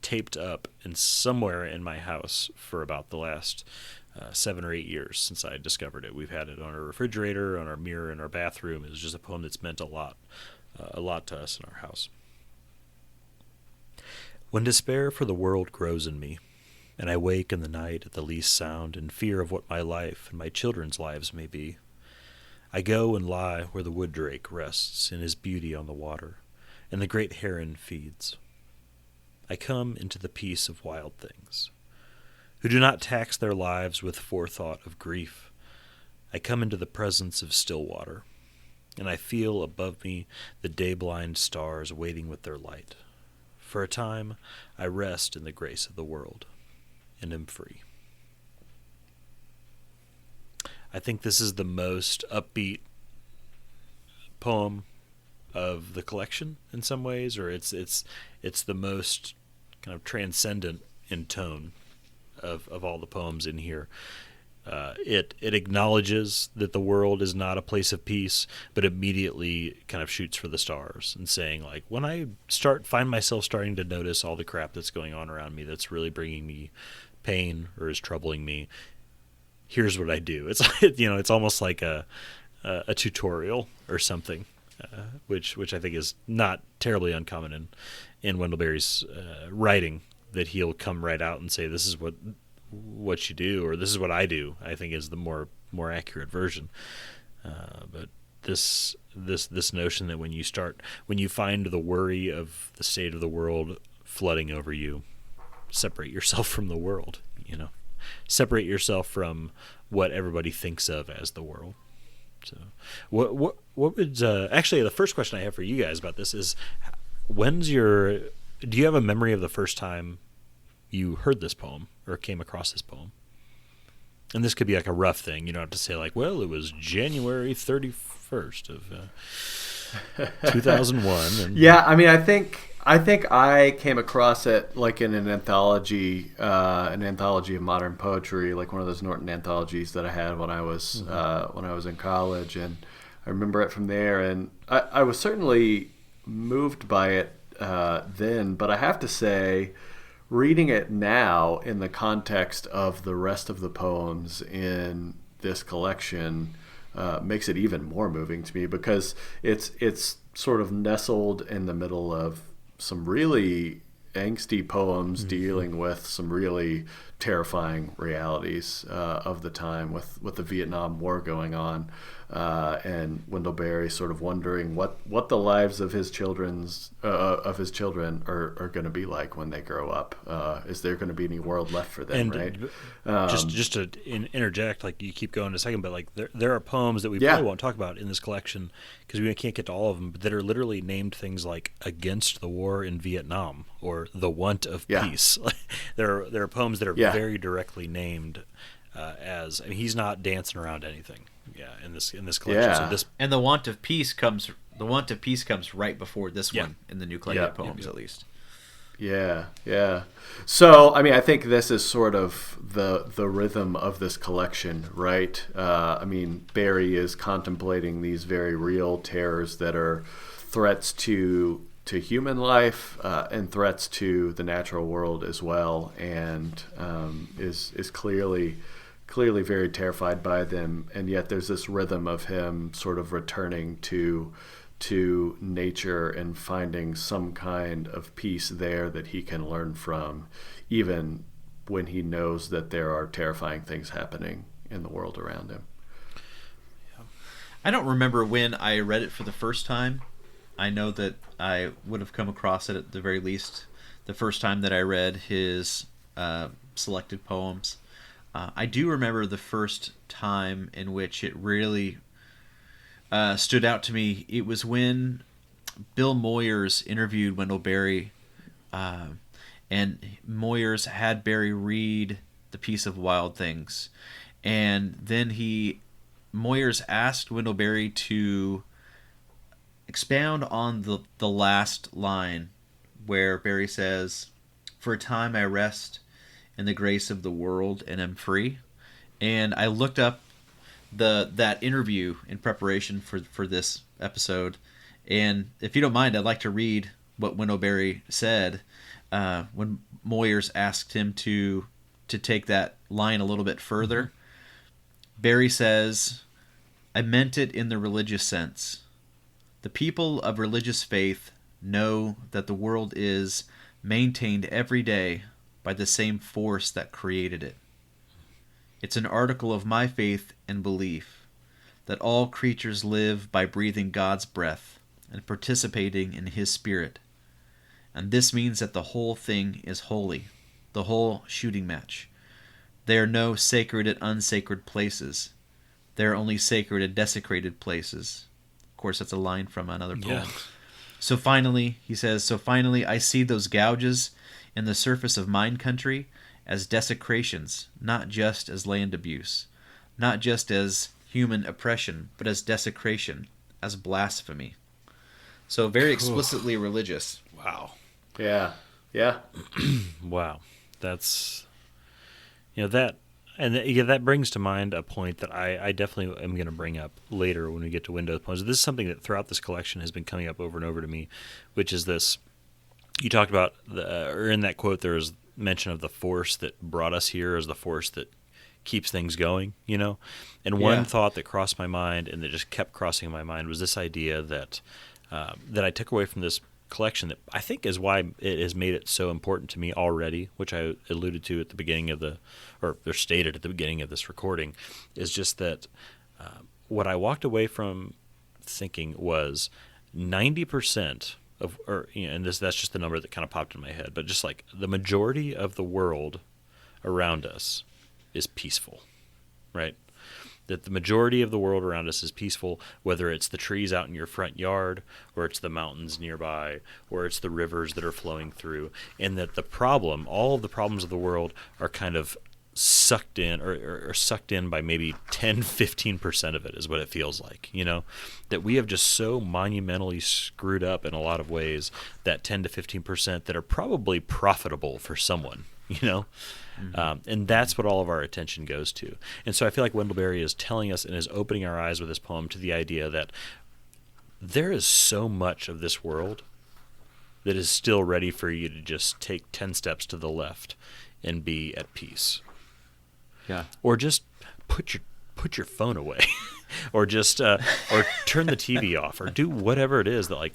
taped up in somewhere in my house for about the last 7 or 8 years since I discovered it. We've had it on our refrigerator, on our mirror, in our bathroom. It's just a poem that's meant a lot to us in our house. When despair for the world grows in me, and I wake in the night at the least sound in fear of what my life and my children's lives may be, I go and lie where the wood drake rests in his beauty on the water, and the great heron feeds. I come into the peace of wild things, who do not tax their lives with forethought of grief. I come into the presence of still water, and I feel above me the day-blind stars waiting with their light. For a time I rest in the grace of the world, and am free. I think this is the most upbeat poem of the collection in some ways, or it's the most kind of transcendent in tone of all the poems in here. It acknowledges that the world is not a place of peace, but immediately kind of shoots for the stars and saying, like, when I find myself starting to notice all the crap that's going on around me that's really bringing me pain or is troubling me, here's what I do. It's it's almost like a tutorial or something, which I think is not terribly uncommon in Wendell Berry's writing, that he'll come right out and say, this is what you do, or this is what I do, I think is the more accurate version. But this notion that when you find the worry of the state of the world flooding over you, separate yourself from the world, separate yourself from what everybody thinks of as the world. So what would actually, the first question I have for you guys about this is, do you have a memory of the first time you heard this poem or came across this poem? And this could be like a rough thing. You don't have to say like, well, it was January 31st of 2001. And, yeah, I mean, I think I came across it like in an anthology of modern poetry, like one of those Norton anthologies that I had when I was in college, and I remember it from there. And I was certainly moved by it then, but I have to say, reading it now in the context of the rest of the poems in this collection makes it even more moving to me, because it's sort of nestled in the middle of some really angsty poems dealing with some really terrifying realities of the time, with the Vietnam War going on, and Wendell Berry sort of wondering what the lives of his children are going to be like when they grow up. Is there going to be any world left for them? And right? Just to interject, like you keep going in a second, but like there are poems that we probably won't talk about in this collection because we can't get to all of them, but that are literally named things like "Against the War in Vietnam" or "The Want of Peace." there are poems that are very directly named as. I mean, he's not dancing around anything. In this collection. Yeah. So and the want of peace comes right before this one in the new collection of poems, at least. Yeah. So, I mean, I think this is sort of the rhythm of this collection, right? I mean, Barry is contemplating these very real terrors that are threats to human life and threats to the natural world as well, and is clearly very terrified by them, and yet there's this rhythm of him sort of returning to nature and finding some kind of peace there that he can learn from, even when he knows that there are terrifying things happening in the world around him. I don't remember when I read it for the first time. I know that I would have come across it at the very least the first time that I read his selected poems. I do remember the first time in which it really stood out to me. It was when Bill Moyers interviewed Wendell Berry, and Moyers had Berry read The Piece of Wild Things. And then Moyers asked Wendell Berry to expound on the last line where Berry says, "For a time I rest in the grace of the world and am free." And I looked up that interview in preparation for this episode, and if you don't mind, I'd like to read what Wendell Berry said when Moyers asked him to take that line a little bit further. Berry says, "I meant it in the religious sense. The people of religious faith know that the world is maintained every day by the same force that created it. It's an article of my faith and belief that all creatures live by breathing God's breath and participating in His Spirit. And this means that the whole thing is holy, the whole shooting match. There are no sacred and unsacred places. There are only sacred and desecrated places." Of course, that's a line from another poem. Yeah. "So finally," he says, "so finally I see those gouges in the surface of mine country as desecrations, not just as land abuse, not just as human oppression, but as desecration, as blasphemy." So very explicitly religious. Wow. Yeah. Wow. That's, that brings to mind a point that I definitely am going to bring up later when we get to Windows poems. This is something that throughout this collection has been coming up over and over to me, which is this. You talked about, or in that quote, there was mention of the force that brought us here as the force that keeps things going, And one thought that crossed my mind and that just kept crossing my mind was this idea that I took away from this collection that I think is why it has made it so important to me already, which I alluded to at the beginning of or stated at the beginning of this recording, is just that what I walked away from thinking was 90% and that's just the number that kind of popped in my head, but just like the majority of the world around us is peaceful, right? that the majority of the world around us is peaceful, whether it's the trees out in your front yard, or it's the mountains nearby, or it's the rivers that are flowing through, and that all of the problems of the world are kind of sucked in or sucked in by maybe 10-15% of it is what it feels like, that we have just so monumentally screwed up in a lot of ways that 10-15% that are probably profitable for someone, and that's what all of our attention goes to. And so I feel like Wendell Berry is telling us and is opening our eyes with this poem to the idea that there is so much of this world that is still ready for you to just take 10 steps to the left and be at peace. Yeah. Or just put your phone away, or just or turn the TV off, or do whatever it is that, like,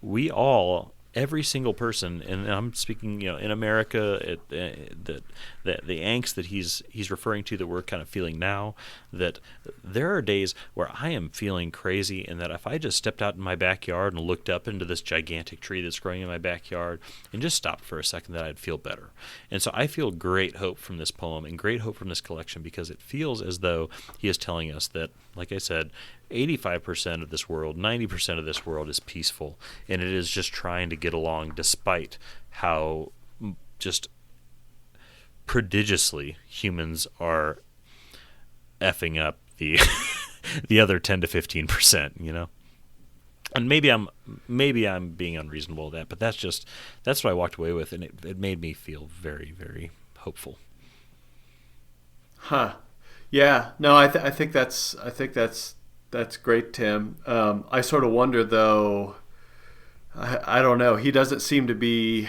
we all, every single person, and I'm speaking, in America, the angst that he's referring to, that we're kind of feeling now, that there are days where I am feeling crazy, and that if I just stepped out in my backyard and looked up into this gigantic tree that's growing in my backyard and just stopped for a second, that I'd feel better. And so I feel great hope from this poem and great hope from this collection, because it feels as though he is telling us that, like I said, 85% of this world, 90% of this world is peaceful, and it is just trying to get along despite how just prodigiously humans are effing up the the other 10-15%, And maybe I'm being unreasonable with that, but that's what I walked away with, and it made me feel very, very hopeful. Huh. Yeah. No, I think that's great, Tim. I sort of wonder, though. I don't know. He doesn't seem to be.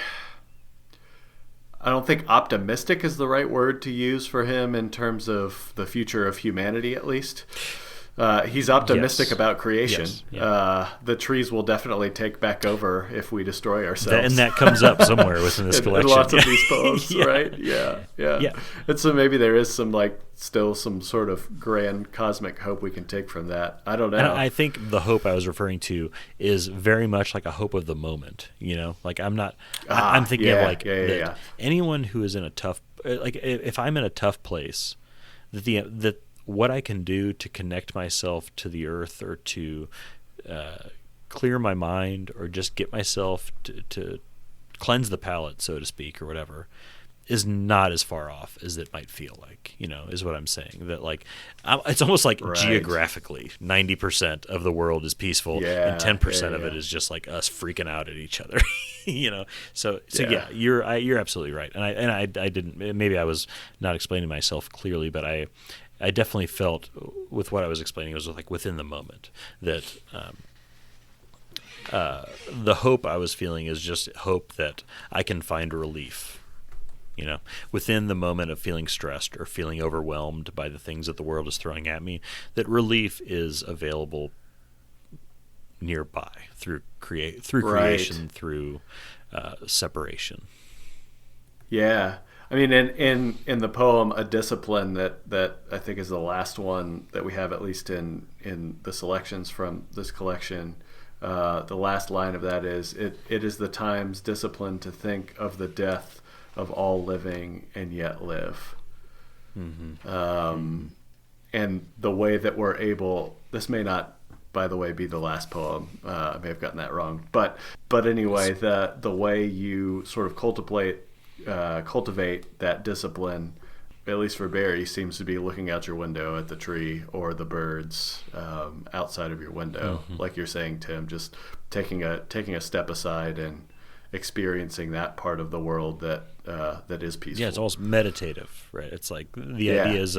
I don't think optimistic is the right word to use for him in terms of the future of humanity, at least. He's optimistic about creation. Yes. Yeah. The trees will definitely take back over if we destroy ourselves. And that comes up somewhere within this collection. In lots of these poems, right? Yeah. And so maybe there is still some sort of grand cosmic hope we can take from that. I don't know. And I think the hope I was referring to is very much like a hope of the moment. Like I'm thinking of anyone who is in a tough, like if I'm in a tough place, that what I can do to connect myself to the earth, or to clear my mind, or just get myself to cleanse the palate, so to speak, or whatever, is not as far off as it might feel like, is what I'm saying. That, like, it's almost like geographically 90% of the world is peaceful, and 10% of it is just like us freaking out at each other, So you're absolutely right. And I didn't, maybe I was not explaining myself clearly, but I definitely felt with what I was explaining, it was like within the moment that the hope I was feeling is just hope that I can find relief, within the moment of feeling stressed or feeling overwhelmed by the things that the world is throwing at me, that relief is available nearby through creation, through separation. Yeah. I mean, in the poem, A Discipline, that I think is the last one that we have, at least in the selections from this collection, the last line of that is, it is the time's discipline to think of the death of all living and yet live. Mm-hmm. And the way that we're able, this may not, by the way, be the last poem. I may have gotten that wrong. But anyway, the way you sort of cultivate that discipline, at least for Barry, seems to be looking out your window at the tree or the birds outside of your window, like you're saying, Tim, just taking a step aside and experiencing that part of the world that is peaceful. Yeah, it's almost meditative, right? It's like the ideas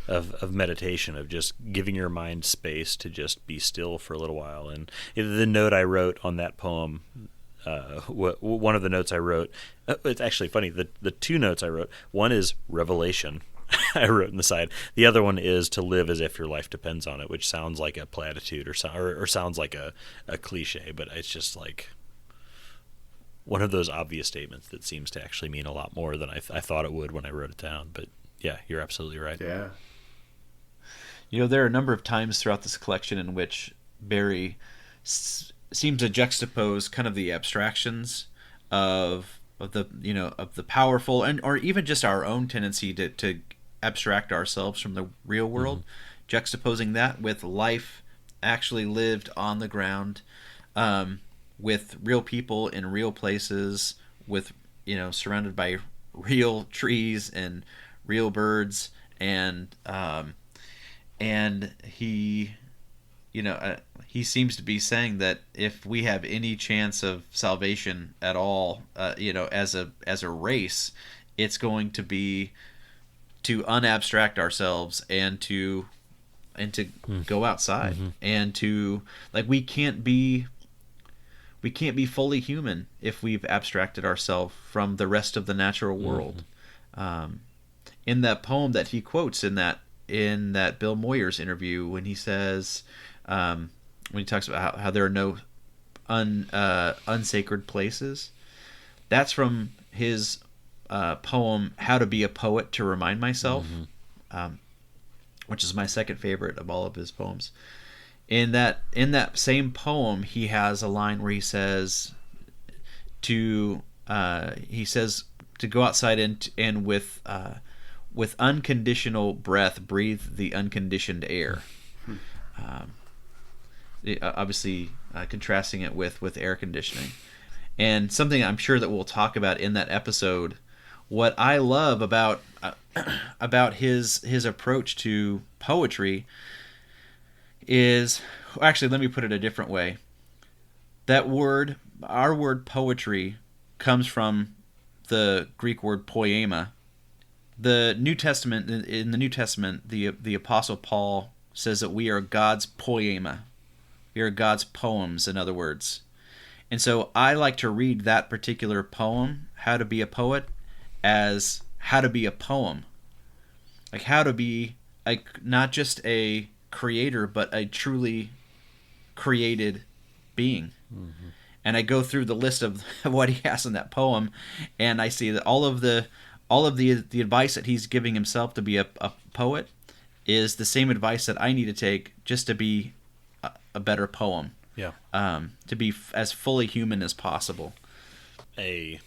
of meditation, of just giving your mind space to just be still for a little while. And the note I wrote on that poem, one of the notes I wrote, it's actually funny, the two notes I wrote, one is revelation, I wrote in the side. The other one is to live as if your life depends on it, which sounds like a platitude or sounds like a cliche, but it's just like one of those obvious statements that seems to actually mean a lot more than I thought it would when I wrote it down. But yeah, you're absolutely right. Yeah. There are a number of times throughout this collection in which Barry seems to juxtapose kind of the abstractions of the powerful, or even just our own tendency to abstract ourselves from the real world. juxtaposing that with life actually lived on the ground, with real people in real places, with surrounded by real trees and real birds, and he he seems to be saying that if we have any chance of salvation at all, as a race, it's going to be to unabstract ourselves and to go outside, and to, like, we can't be fully human if we've abstracted ourselves from the rest of the natural world. In that poem that he quotes in that Bill Moyers interview, when he says, when he talks about how there are no unsacred places, that's from his poem "How to Be a Poet to Remind Myself," which is my second favorite of all of his poems. In that same poem, he has a line where he says to go outside and with unconditional breath breathe the unconditioned air. Obviously, contrasting it with air conditioning. And something I'm sure that we'll talk about in that episode, what I love about his approach to poetry is, actually, let me put it a different way. That word, our word poetry, comes from the Greek word poema. In the New Testament, the Apostle Paul says that we are God's poema. We are God's poems, in other words. And so I like to read that particular poem, How to Be a Poet, as how to be a poem. Like how to be not just a creator, but a truly created being. And I go through the list of what he has in that poem, and I see that all of the advice that he's giving himself to be a poet is the same advice that I need to take just to be a better poem. Yeah. To be as fully human as possible. A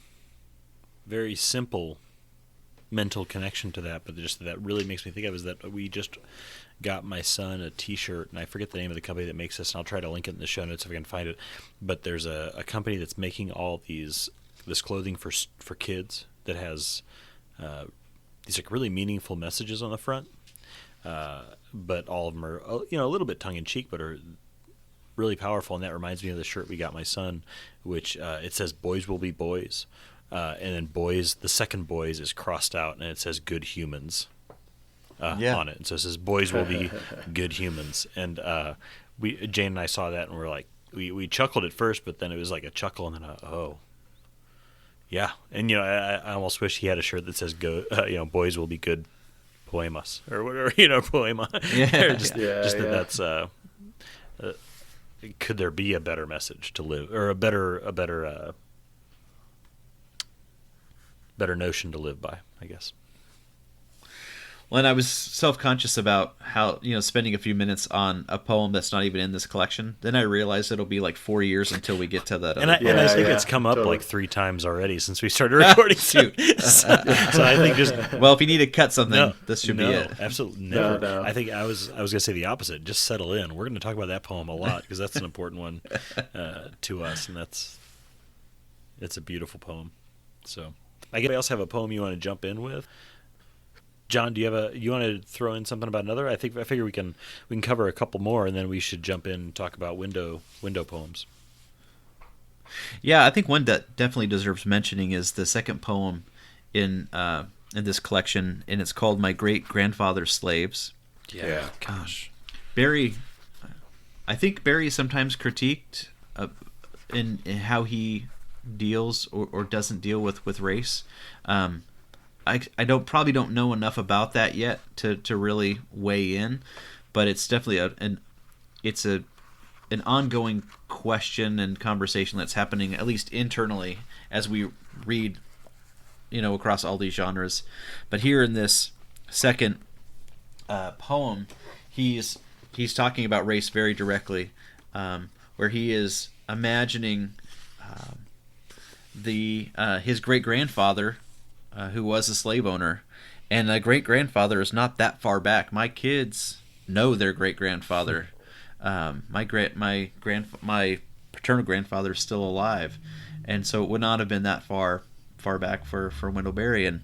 very simple mental connection to that, but just that really makes me think of is that we just got my son a T-shirt, and I forget the name of the company that makes this, and I'll try to link it in the show notes if I can find it. But there's a company that's making all this clothing for kids that has these like really meaningful messages on the front, but all of them are a little bit tongue in cheek, but are really powerful. And that reminds me of the shirt we got my son, which it says "Boys will be boys," and then "boys," the second "boys" is crossed out, and it says "good humans" on it. And so it says "Boys will be good humans." And Jane and I saw that, and we're like, we chuckled at first, but then it was like a chuckle, and then oh. Yeah, and I almost wish he had a shirt that says "Go," "Boys will be good poemas," or whatever, poema. Yeah, That's. Could there be a better message to live, or a better notion to live by? I guess. Well, and I was self-conscious about how, spending a few minutes on a poem that's not even in this collection. Then I realized it'll be like 4 years until we get to that. And I think it's come up like 3 times already since we started recording. Shoot. So I think well, if you need to cut something, this should be it. Absolutely never. No. I think I was going to say the opposite. Just settle in. We're going to talk about that poem a lot because that's an important one to us, and it's a beautiful poem. So, I guess anybody else have a poem you want to jump in with? John, do you want to throw in something about another? I figure we can cover a couple more, and then we should jump in and talk about window poems. Yeah, I think one that definitely deserves mentioning is the second poem in this collection, and it's called "My Great Grandfather's Slaves." Yeah. Gosh. Barry, I think Barry sometimes critiqued in how he deals or doesn't deal with race. I probably don't know enough about that yet to really weigh in, but it's definitely an ongoing question and conversation that's happening, at least internally, as we read, across all these genres. But here in this second poem, he's talking about race very directly, where he is imagining his great grandfather. Who was a slave owner, and a great grandfather is not that far back. My kids know their great grandfather. My paternal grandfather is still alive, and so it would not have been that far back for Wendell Berry. And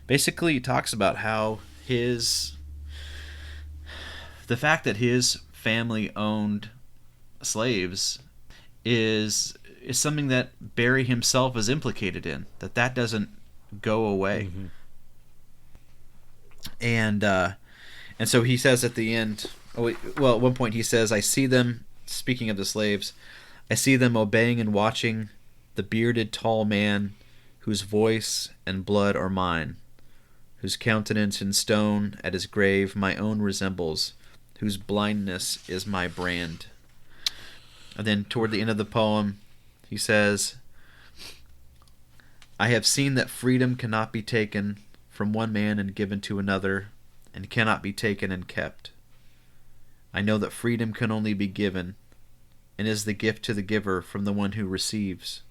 basically, he talks about how the fact that his family owned slaves is something that Berry himself is implicated in. That doesn't go away. Mm-hmm. And so he says at the end. At one point he says, "I see them." Speaking of the slaves, I see them obeying and watching the bearded tall man, whose voice and blood are mine, whose countenance in stone at his grave my own resembles, whose blindness is my brand. And then toward the end of the poem, he says, I have seen that freedom cannot be taken from one man and given to another, and cannot be taken and kept. I know that freedom can only be given, and is the gift to the giver from the one who receives.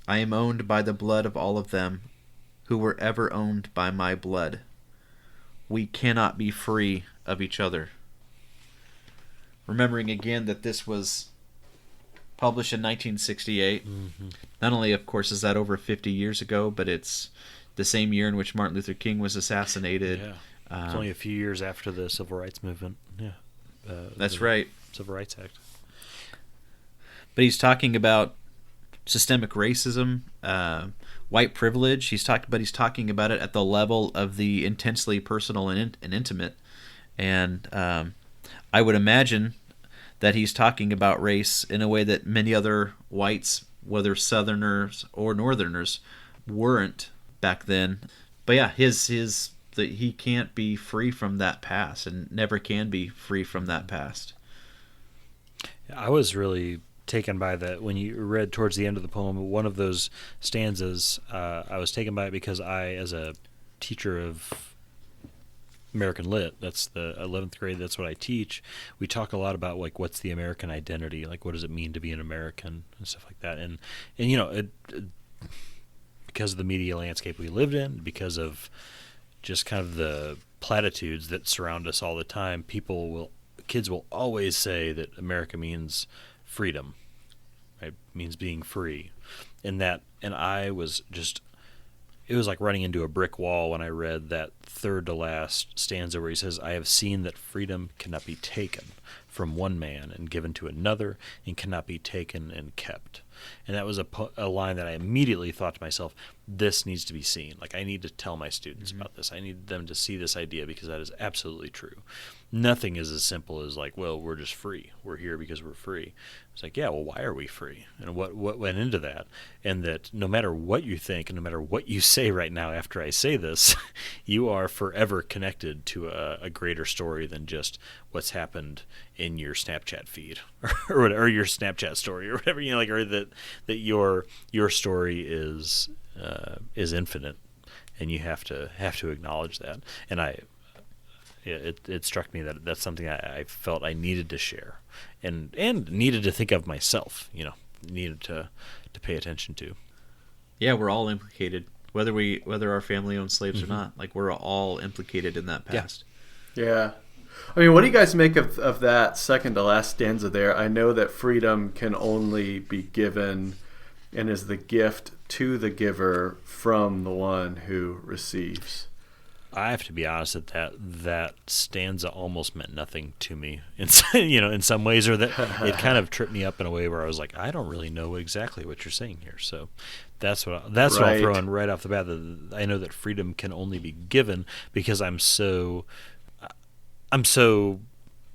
I am owned by the blood of all of them who were ever owned by my blood. We cannot be free of each other. Remembering again that this was published in 1968. Mm-hmm. Not only, of course, is that over 50 years ago, but it's the same year in which Martin Luther King was assassinated. Yeah. It's only a few years after the Civil Rights Movement. Yeah. That's right. Civil Rights Act. But he's talking about systemic racism, white privilege. He's talking about it at the level of the intensely personal and intimate. And I would imagine that he's talking about race in a way that many other whites, whether Southerners or Northerners, weren't back then. But yeah, he can't be free from that past, and never can be free from that past. I was really taken by that when you read towards the end of the poem, one of those stanzas. I was taken by it because I, as a teacher of American Lit, that's the 11th grade, that's what I teach, we talk a lot about like what's the American identity, like what does it mean to be an American and stuff like that. And you know, because of the media landscape we lived in, because of just kind of the platitudes that surround us all the time, kids will always say that America means freedom, right? Means being free. And I was just, it was like running into a brick wall when I read that third to last stanza where he says, I have seen that freedom cannot be taken from one man and given to another, and cannot be taken and kept. And that was a line that I immediately thought to myself, this needs to be seen. Like, I need to tell my students about this. I need them to see this idea, because that is absolutely true. Nothing is as simple as like, well, we're just free. We're here because we're free. It's like, yeah, well, why are we free? And what went into that? And that no matter what you think, and no matter what you say right now after I say this, you are forever connected to a greater story than just what's happened in your Snapchat feed or your Snapchat story or whatever, you know, like, or that your story is infinite, and you have to acknowledge that. And it struck me that that's something I felt I needed to share, and needed to think of myself, you know, needed to pay attention to. Yeah, we're all implicated, whether our family owns slaves or not. Like, we're all implicated in that past. Yeah. I mean, what do you guys make of that second to last stanza there? I know that freedom can only be given and is the gift to the giver from the one who receives. I have to be honest that stanza almost meant nothing to me in some ways, or that it kind of tripped me up in a way where I was like, I don't really know exactly what you're saying here. So that's what I'll throw in right off the bat. That I know that freedom can only be given because I'm so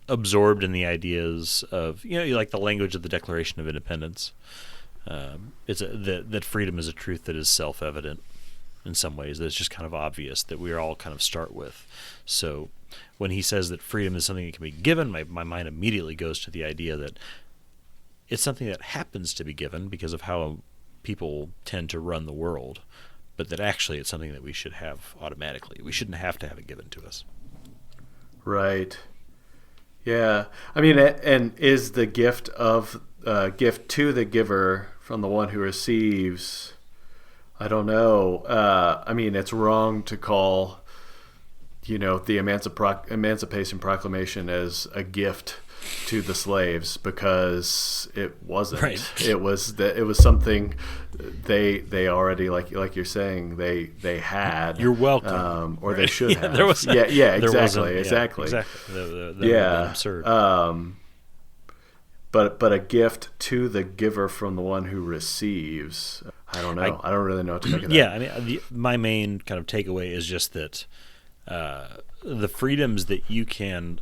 absorbed in the ideas of, you know, like the language of the Declaration of Independence. That freedom is a truth that is self-evident in some ways, that it's just kind of obvious, that we all kind of start with. So when he says that freedom is something that can be given, my mind immediately goes to the idea that it's something that happens to be given because of how people tend to run the world, but that actually it's something that we should have automatically. We shouldn't have to have it given to us. Right. Yeah. I mean, and is the gift to the giver from the one who receives, I don't know. I mean, it's wrong to call, the Emancipation Proclamation as a gift to the slaves, because it wasn't. Right. It was something they already, like you're saying, they had. You're welcome. Or they should have. There was exactly. Exactly. That would have been absurd. But a gift to the giver from the one who receives. I don't know. I don't really know what to make of that. Yeah, I mean, my main kind of takeaway is just that the freedoms that you can.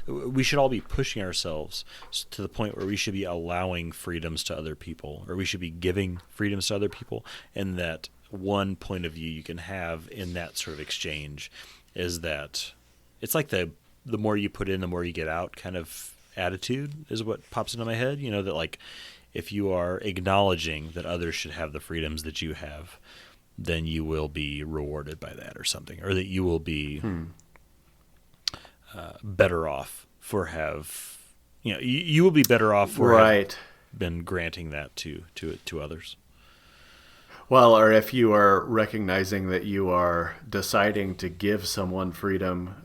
We should all be pushing ourselves to the point where we should be allowing freedoms to other people, or we should be giving freedoms to other people. And that one point of view you can have in that sort of exchange is that it's like the more you put in, the more you get out kind of attitude is what pops into my head. That like if you are acknowledging that others should have the freedoms that you have, then you will be rewarded by that or something, or that you will be better off for you will be better off for right. been granting that to others. Well, or if you are recognizing that you are deciding to give someone freedom,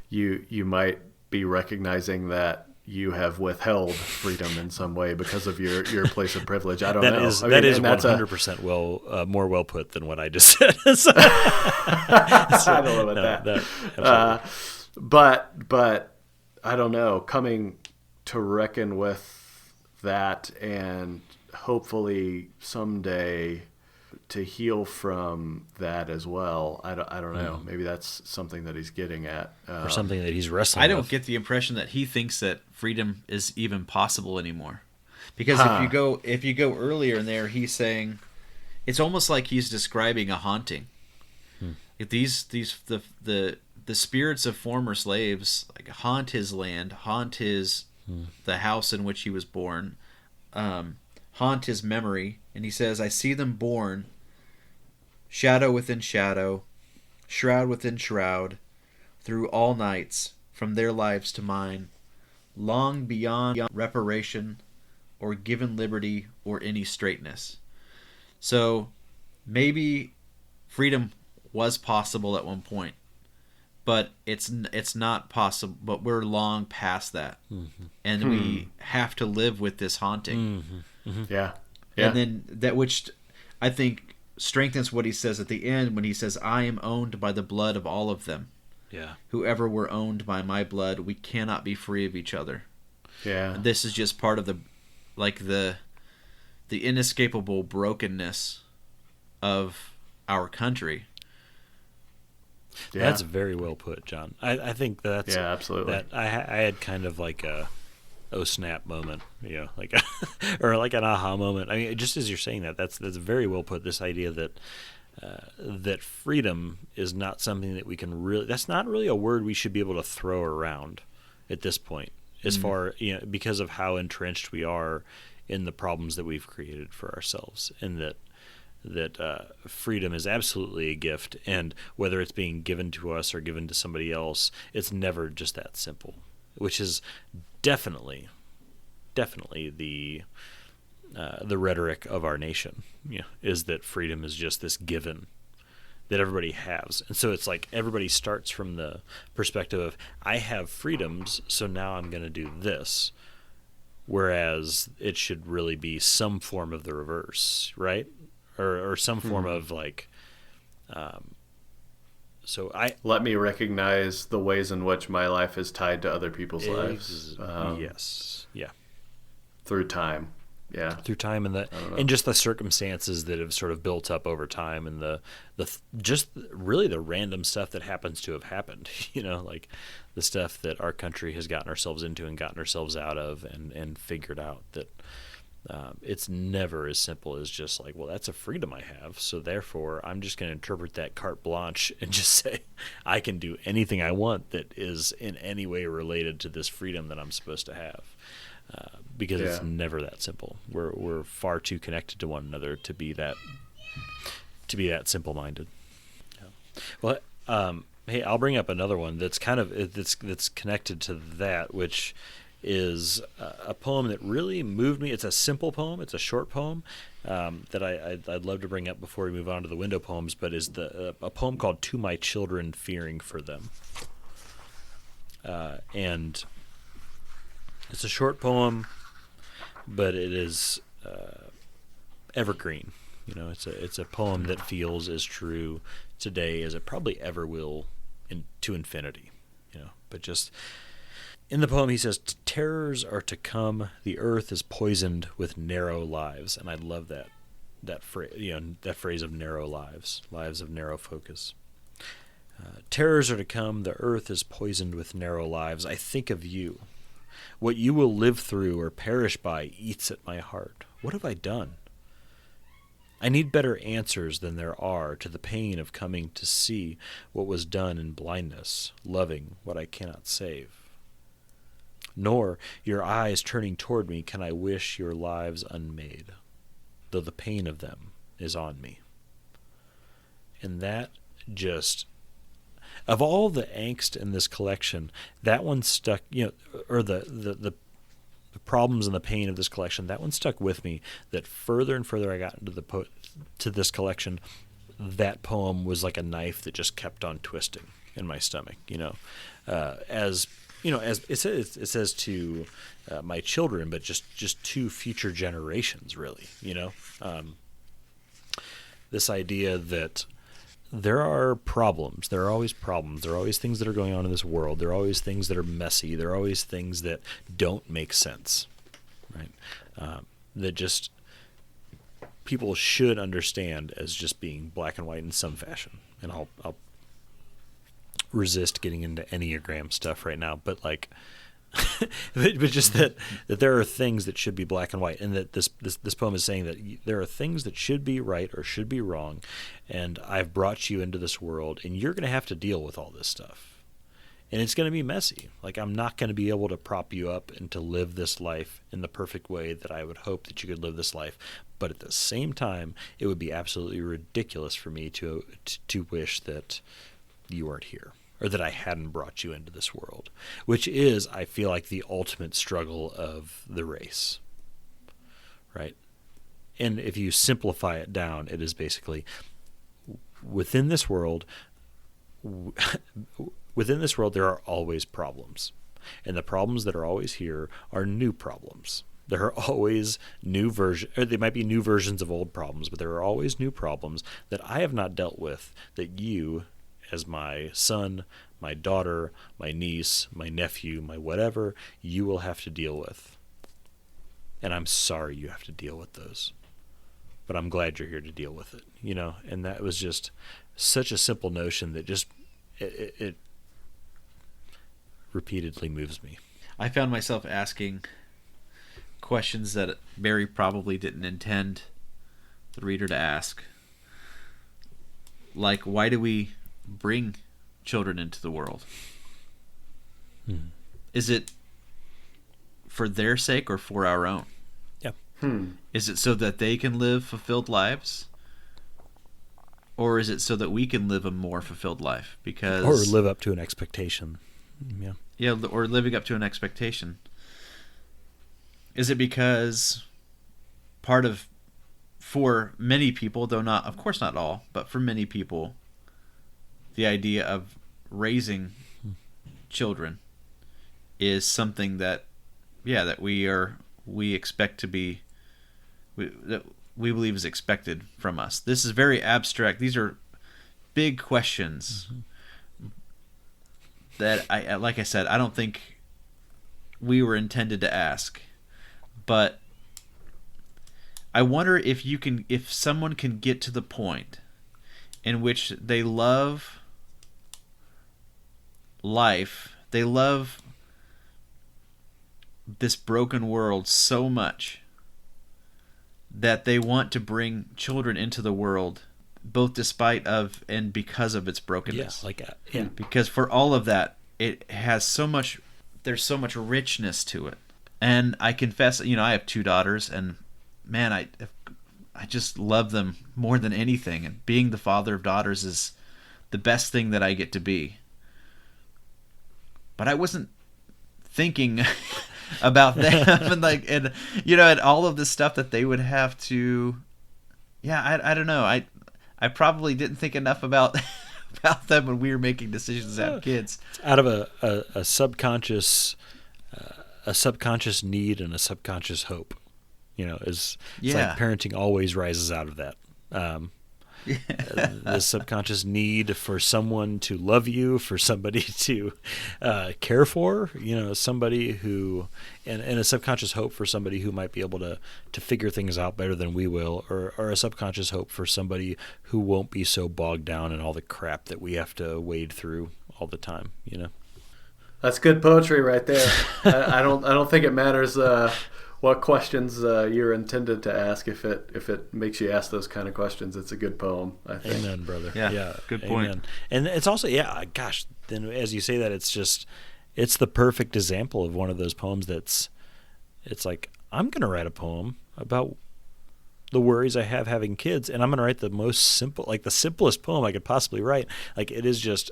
you might be recognizing that you have withheld freedom in some way because of your place of privilege. I don't know. That is 100% more well put than what I just said. I don't know about that. But I don't know. Coming to reckon with that, and hopefully someday to heal from that as well. I don't know. Maybe that's something that he's getting at, or something that he's wrestling. I don't with. get the impression that he thinks that freedom is even possible anmore're. Because if you go earlier in there, he's saying it's almost like he's describing a haunting. If the spirits of former slaves like haunt his land, haunt the house in which he was born, haunt his memory, and he says, I see them born, shadow within shadow, shroud within shroud, through all nights, from their lives to mine, long beyond reparation, or given liberty, or any straightness. So maybe freedom was possible at one point, but it's not possible. But we're long past that, and we have to live with this haunting. Yeah. And then that, which I think strengthens what he says at the end when he says, "I am owned by the blood of all of them. Yeah. Whoever were owned by my blood, we cannot be free of each other." Yeah. And this is just part of the inescapable brokenness of our country. Yeah. That's very well put, John. I think that's absolutely. That I had kind of like a oh snap moment, like or like an aha moment. I mean, just as you're saying that's very well put. This idea that that freedom is not something that we can really. That's not really a word we should be able to throw around at this point, as far because of how entrenched we are in the problems that we've created for ourselves, and that freedom is absolutely a gift, and whether it's being given to us or given to somebody else, it's never just that simple, which is definitely the rhetoric of our nation, is that freedom is just this given that everybody has. And so it's like everybody starts from the perspective of, I have freedoms, so now I'm going to do this, whereas it should really be some form of the reverse, right? Or some form of like, let me recognize the ways in which my life is tied to other people's lives. Yes, yeah, through time, through time, and just the circumstances that have sort of built up over time, and the just really the random stuff that happens to have happened. Like the stuff that our country has gotten ourselves into and gotten ourselves out of, and figured out that. It's never as simple as just like, well, that's a freedom I have, so therefore I'm just going to interpret that carte blanche and just say I can do anything I want that is in any way related to this freedom that I'm supposed to have, because it's never that simple. We're far too connected to one another to be that simple-minded. Well, hey, I'll bring up another one that's kind of that's connected to that, which is a poem that really moved me. It's a simple poem. It's a short poem that I'd love to bring up before we move on to the window poems, but is a poem called "To My Children, Fearing for Them." And it's a short poem, but it is evergreen. It's a poem that feels as true today as it probably ever will to infinity. But just in the poem, he says, "Terrors are to come. The earth is poisoned with narrow lives," and I love that phrase. That phrase of narrow lives of narrow focus. Terrors are to come. The earth is poisoned with narrow lives. I think of you. What you will live through or perish by eats at my heart. What have I done? I need better answers than there are to the pain of coming to see what was done in blindness, loving what I cannot save. Nor, your eyes turning toward me, can I wish your lives unmade, though the pain of them is on me. And that just, of all the angst in this collection, that one stuck, or the problems and the pain of this collection, that one stuck with me, that further and further I got into to this collection, that poem was like a knife that just kept on twisting in my stomach, as it says to my children, but just to future generations, really, this idea that there are problems. There are always problems. There are always things that are going on in this world. There are always things that are messy. There are always things that don't make sense, right? That just people should understand as just being black and white in some fashion. And I'll resist getting into Enneagram stuff right now, but but just that there are things that should be black and white, and that this poem is saying that there are things that should be right or should be wrong, and I've brought you into this world, and you're going to have to deal with all this stuff, and it's going to be messy. I'm not going to be able to prop you up and to live this life in the perfect way that I would hope that you could live this life, but at the same time, it would be absolutely ridiculous for me to wish that you weren't here, or that I hadn't brought you into this world, which is, I feel like, the ultimate struggle of the race, right? And if you simplify it down, it is basically, within this world, there are always problems. And the problems that are always here are new problems. There are always new versions, or they might be new versions of old problems, but there are always new problems that I have not dealt with, that you, as my son, my daughter, my niece, my nephew, my whatever, you will have to deal with. And I'm sorry you have to deal with those. But I'm glad you're here to deal with it, And that was just such a simple notion that just, it repeatedly moves me. I found myself asking questions that Barry probably didn't intend the reader to ask. Like, why do we bring children into the world? Is it for their sake or for our own? Yeah. Is it so that they can live fulfilled lives, or is it so that we can live a more fulfilled life? Or live up to an expectation. Yeah, or living up to an expectation. Is it because for many people, though not, of course not all, but for many people, the idea of raising children is something that we expect to be, that we believe is expected from us. This is very abstract. These are big questions that like I said, I don't think we were intended to ask, but I wonder if someone can get to the point in which they love life, they love this broken world so much that they want to bring children into the world, both despite of and because of its brokenness. Because for all of that, it has there's so much richness to it. And I confess, I have 2 daughters, and man, I just love them more than anything. And being the father of daughters is the best thing that I get to be. But I wasn't thinking about them and and all of this stuff that they would have to. Yeah, I don't know. I probably didn't think enough about them when we were making decisions to have kids. It's out of a subconscious need and a subconscious hope. It's like parenting always rises out of that. The subconscious need for someone to love you, for somebody to care for, somebody who, and a subconscious hope for somebody who might be able to figure things out better than we will, or a subconscious hope for somebody who won't be so bogged down in all the crap that we have to wade through all the time. That's good poetry right there. I don't think it matters what questions you're intended to ask. If it makes you ask those kind of questions, it's a good poem, I think. Amen, brother. Yeah, good point. Amen. And it's also, gosh, then as you say that, it's the perfect example of one of those poems it's like, I'm going to write a poem about the worries I have having kids, and I'm going to write the most simple, like the simplest poem I could possibly write. Like, it is just,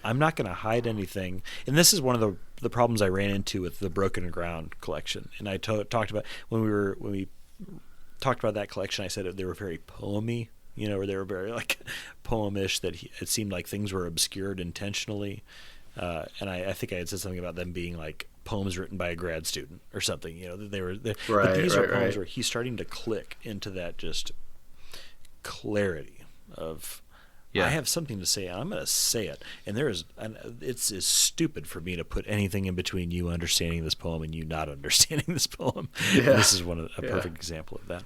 I'm not going to hide anything. And this is one of the problems I ran into with the Broken Ground collection. And I talked about when we talked about that collection, I said they were very poemy, or they were very like poemish, that it seemed like things were obscured intentionally. And I think I had said something about them being like poems written by a grad student or something, they were, but these are poems where he's starting to click into that just clarity of, I have something to say, and I'm going to say it. And it's stupid for me to put anything in between you understanding this poem and you not understanding this poem. Yeah. And this is a perfect example of that.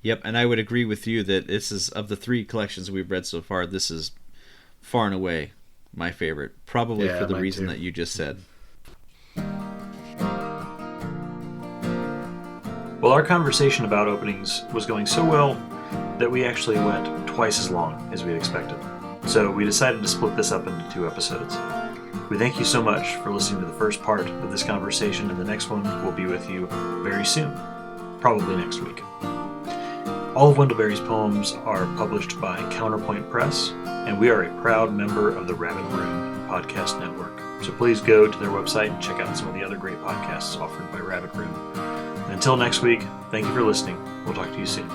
Yep, and I would agree with you that this is, of the 3 collections we've read so far, this is far and away my favorite, probably for the reason that you just said. Well, our conversation about openings was going so well that we actually went twice as long as we had expected. So we decided to split this up into 2 episodes. We thank you so much for listening to the first part of this conversation, and the next one will be with you very soon, probably next week. All of Wendell Berry's poems are published by Counterpoint Press, and we are a proud member of the Rabbit Room Podcast Network. So please go to their website and check out some of the other great podcasts offered by Rabbit Room. And until next week, thank you for listening. We'll talk to you soon.